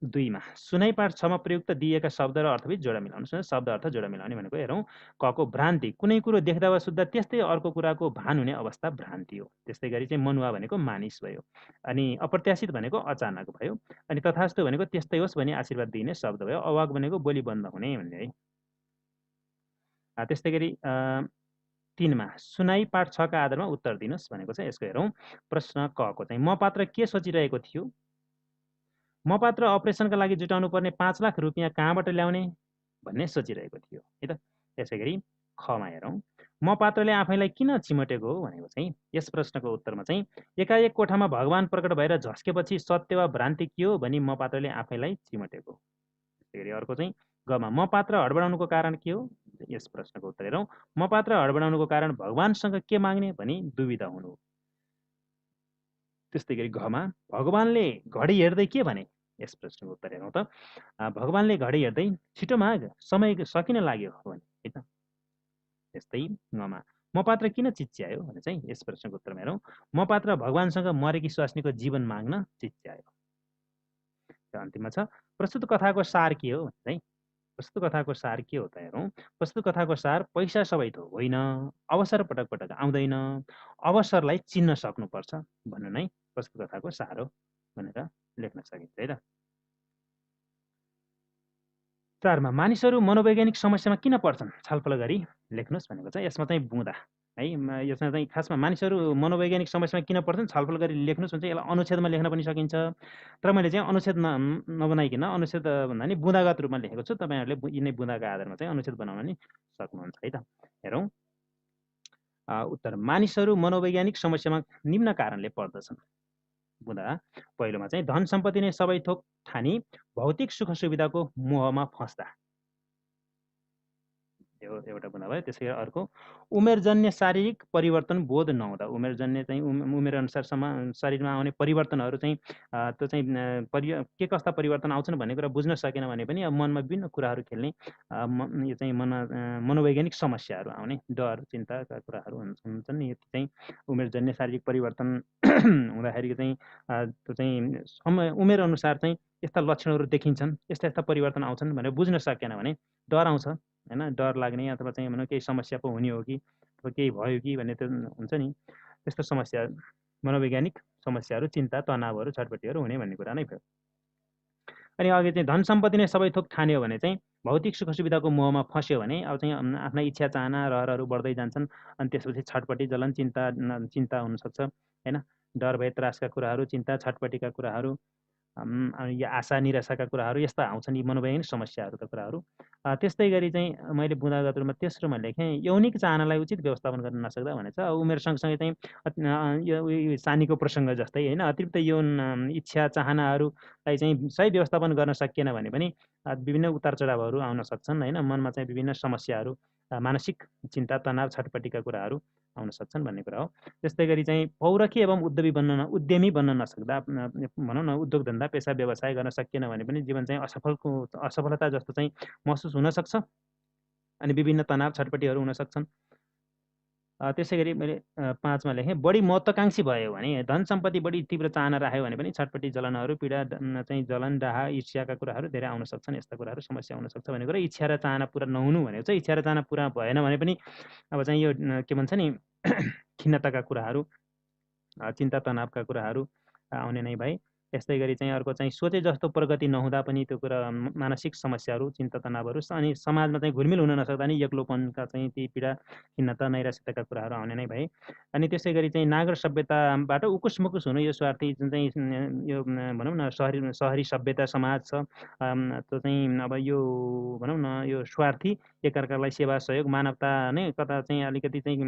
2 मा सुनाइ पाठ 6 मा प्रयुक्त दिएका शब्द र अर्थबिच जोडा मिलाउनुहोस्। शब्द अर्थ जोडा मिलाउने भनेको हेरौँ। कको भ्रान्ति, कुनै कुरो देख्दा वा सुत्दा त्यस्तै अर्को कुराको भान हुने अवस्था भ्रान्ति हो। त्यस्तै गरी चाहिँ मनुवा भनेको मानिस भयो। अनि अप्रत्याशित भनेको अचानक भयो। अनि तथास्तु भनेको त्यस्तै होस् भनी आशीर्वाद दिने शब्द भयो। अवाक भनेको बोली बन्द हुने भन्ने है। त्यस्तै गरी 3 मा सुनाइ पाठ 6 का आधारमा उत्तर दिनुहोस् भनेको छ। यसको हेरौँ। प्रश्न कको चाहिँ म पात्र के सोचिरहेको थियो? म पात्र अपरेसनका लागि जुटाउनु पर्ने 5 लाख रुपियाँ कहाँबाट ल्याउने भन्ने सोचिरहेको थियो है त। त्यसै गरी खमा हेरौँ। म पात्रले आफैलाई किन चिमटेको हो भनेको चाहिँ यस प्रश्नको उत्तरमा चाहिँ एकाएक कोठामा भगवान प्रकट भएर झस्केपछि सत्य वा भ्रान्ति के हो भनी म पात्रले आफैलाई चिमटेको। त्यसै गरी अर्को चाहिँ गमा म पात्र हडबडाउनुको कारण के हो? यस प्रश्नको उत्तर हेरौँ। म पात्र हडबडाउनुको कारण भगवानसँग के माग्ने भनी दुविधा हुनु। त्यस्तै गरी घमा भगवानले घडी हेर्दै के भने? यस प्रश्नको उत्तर हेरौँ त। भगवानले घडी हेर्दै छिटो माग, समय सकिन लाग्यो भने है त। त्यस्तै ङमा म पात्र किन चिच्यायो भने चाहिँ यस प्रश्नको उत्तरमा हेरौँ। म पात्र भगवानसँग मरेकी स्वास्नीको जीवन माग्न चिच्यायो। र अन्तिममा छ प्रस्तुत कथाको सार के हो चाहिँ प्रस्तुत कथाको सार के हो त हेरौँ। प्रस्तुत कथाको सार पैसा सबै थोक होइन, अवसर पटक पटक आउँदैन, अवसरलाई चिन्न सक्नुपर्छ भन्नु नै प्रस्तुत कथाको सार हो भनेर लेख्न सकिन्छ है त। 4 मा मानिसहरू मनोवैज्ञानिक समस्यामा किन पर्छन् छलफल गरी लेख्नुहोस् भनेको छ। यसमा चाहिँ बुँदा है, यसमा चाहिँ खासमा मानिसहरू मनोवैज्ञानिक समस्यामा किन पर्छन् छलफल गरी लेख्नुहोस् भन्छ। यसलाई अनुच्छेदमा लेख्न पनि सकिन्छ। तर मैले चाहिँ अनुच्छेद नबनाइकन अनुच्छेद भन्दा नि बुँदागत रूपमा लेखेको छु। तपाईँहरूले यिनै बुँदाका आधारमा चाहिँ अनुच्छेद बनाउन नि सक्नुहुन्छ है त। हेरौँ। उत्तर मानिसहरू मनोवैज्ञानिक समस्यामा निम्न कारणले पर्दछन्। बुँदा पहिलोमा चाहिँ धन सम्पत्ति नै सबै थोक ठानी भौतिक सुख सुविधाको मोहमा फस्दा, यो एउटा बुँदा भयो। त्यसै गरी अर्को उमेरजन्य शारीरिक परिवर्तन बोध नहुँदा, उमेरजन्य चाहिँ उमेरअनुसारसम्म शरीरमा आउने परिवर्तनहरू चाहिँ त्यो चाहिँ के कस्ता परिवर्तन आउँछन् भन्ने कुरा बुझ्न सकेन भने पनि अब मनमा विभिन्न कुराहरू खेल्ने यो चाहिँ मनोवैज्ञानिक समस्याहरू आउने डर चिन्ताका कुराहरू हुन्छन् नि। यो चाहिँ उमेरजन्य शारीरिक परिवर्तन हुँदाखेरि चाहिँ त्यो चाहिँ उमेरअनुसार चाहिँ यस्ता लक्षणहरू देखिन्छन्, यस्ता यस्ता परिवर्तन आउँछन् भनेर बुझ्न सकेन भने डर आउँछ होइन। डर लाग्ने अथवा चाहिँ भनौँ केही समस्या पो हुने हो कि अथवा केही भयो कि भन्ने त्यो हुन्छ नि। त्यस्तो समस्या मनोवैज्ञानिक समस्याहरू, चिन्ता तनावहरू छटपट्टिहरू हुने भन्ने कुरा नै भयो। अनि अघि चाहिँ धन सम्पत्ति नै सबै थोक ठान्यो भने चाहिँ भौतिक सुख सुविधाको मोहमा फस्यो भने अब चाहिँ आफ्ना इच्छा चाहना रहरहरू बढ्दै जान्छन्। अनि त्यसपछि छटपट्टि जलन चिन्ता हुनसक्छ होइन। डर भय त्रासका कुराहरू, चिन्ता छटपट्टिका कुराहरू, यो आशा निराशाका कुराहरू यस्ता आउँछन् यी मनोवैज्ञानिक समस्याहरूका कुराहरू। त्यस्तै गरी चाहिँ मैले बुँदागत रूपमा तेस्रोमा लेखेँ यौनिक चाहनालाई उचित व्यवस्थापन गर्न नसक्दा भनेछ। उमेर सँगसँगै चाहिँ यो सानीको प्रसङ्ग जस्तै होइन अतिरिक्त यौन इच्छा चाहनाहरूलाई चाहिँ सही व्यवस्थापन गर्न सकिएन भने पनि विभिन्न उतार चढावहरू आउन सक्छन् होइन। मनमा चाहिँ विभिन्न समस्याहरू, मानसिक चिन्ता तनाव छटपट्टिका कुराहरू आउन सक्छन् भन्ने कुरा हो। त्यस्तै गरी चाहिँ पौरखी एवं उद्यमी बन्न नसक्दा भनौँ न उद्योग धन्दा पेसा व्यवसाय गर्न सकिएन भने पनि जीवन चाहिँ असफलता जस्तो चाहिँ महसुस हुनसक्छ। अनि विभिन्न तनाव छटपटीहरू हुन सक्छन्। त्यसै गरी मैले 5 मा लेखेँ, बढी महत्त्वाकांक्षी भयो भने, धन सम्पत्ति बढी तीव्र चाहना राख्यो भने पनि छटपटी, जलनहरू, पीडा चाहिँ जलन, डाह, ईर्ष्याका कुराहरू धेरै आउन सक्छन्। यस्ता कुराहरू समस्या हुन सक्छ भनेको र इच्छा र चाहना पुरा नहुनु भनेको चाहिँ इच्छा र चाहना पुरा भएन भने पनि अब चाहिँ यो के भन्छ नि खिन्नताका कुराहरू, चिन्ता तनावका कुराहरू आउने नै भए। त्यस्तै गरी चाहिँ अर्को चाहिँ सोचे जस्तो प्रगति नहुँदा पनि त्यो कुरा मानसिक समस्याहरू, चिन्ता तनावहरू अनि समाजमा चाहिँ घुलमिल हुन नसक्दा नि एक्लोपनका चाहिँ ती पीडा, खिन्नता, नैराश्यताका कुराहरू आउने नै भए। अनि त्यसै गरी चाहिँ नागरिक सभ्यताबाट उकुस-मुकुस हुनु, यो स्वार्थी जुन चाहिँ यो भनौँ न सहरी सभ्यता समाज छ, त्यो चाहिँ अब यो भनौँ न यो स्वार्थी, एकअर्कालाई सेवा सहयोग, मानवता नै कता चाहिँ अलिकति चाहिँ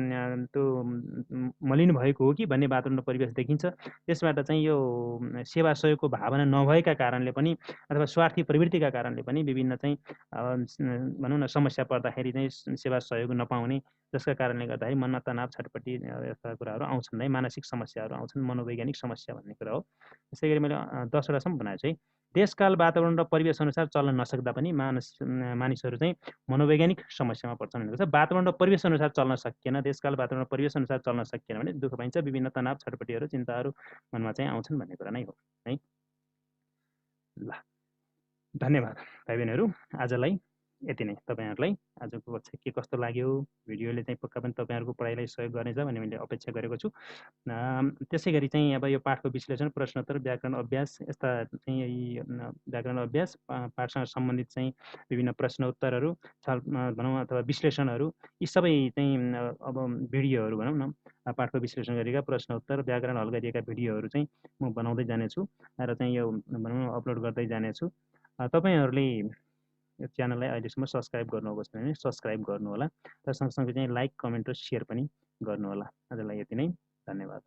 त्यो मलिन भएको हो कि भन्ने वातावरण र परिवेश देखिन्छ। त्यसबाट चाहिँ यो सेवा सहयोगको भावना नभएका कारणले पनि अथवा स्वार्थी प्रवृत्तिका कारणले पनि विभिन्न चाहिँ भनौँ न समस्या पर्दाखेरि चाहिँ सेवा सहयोग नपाउने, जसका कारणले गर्दाखेरि मनमा तनाव, छटपटी यस्ता कुराहरू आउँछन् है, मानसिक समस्याहरू आउँछन्, मनोवैज्ञानिक समस्या भन्ने कुरा हो। त्यसै गरी मैले 10 वटासम्म बनाएको छु है। देशकाल, वातावरण र परिवेश अनुसार चल्न नसक्दा पनि मानिसहरू चाहिँ मनोवैज्ञानिक समस्यामा पर्छन् भनेको छ। वातावरण र परिवेश अनुसार चल्न सकिएन, देशकाल, वातावरण र परिवेश अनुसार चल्न सकिएन भने दुःख पाइन्छ, विभिन्न तनाव, छटपटीहरू, चिन्ताहरू मनमा चाहिँ आउँछन् भन्ने कुरा नै हो है। ल, धन्यवाद भाइ बहिनीहरू। आजलाई यति नै। तपाईँहरूलाई आजको कक्षा के कस्तो लाग्यो, भिडियोले चाहिँ पक्का पनि तपाईँहरूको पढाइलाई सहयोग गर्नेछ भन्ने मैले अपेक्षा गरेको छु। त्यसै गरी चाहिँ अब यो पाठको विश्लेषण, प्रश्नोत्तर, व्याकरण अभ्यास, यस्ता चाहिँ व्याकरण अभ्यास, पाठसँग सम्बन्धित चाहिँ विभिन्न प्रश्न उत्तरहरू, भनौँ अथवा विश्लेषणहरू, यी सबै चाहिँ अब भिडियोहरू भनौँ न, पाठको विश्लेषण गरेका प्रश्न उत्तर, व्याकरण हल गरिएका भिडियोहरू चाहिँ म बनाउँदै जानेछु र चाहिँ यो भनौँ अपलोड गर्दै जानेछु। तपाईँहरूले यो च्यानललाई अहिलेसम्म सब्सक्राइब गर्नुभएको छैन भने सब्सक्राइब गर्नुहोला र सँगसँगै चाहिँ लाइक, कमेन्ट र सेयर पनि गर्नुहोला। आजलाई यति नै। धन्यवाद।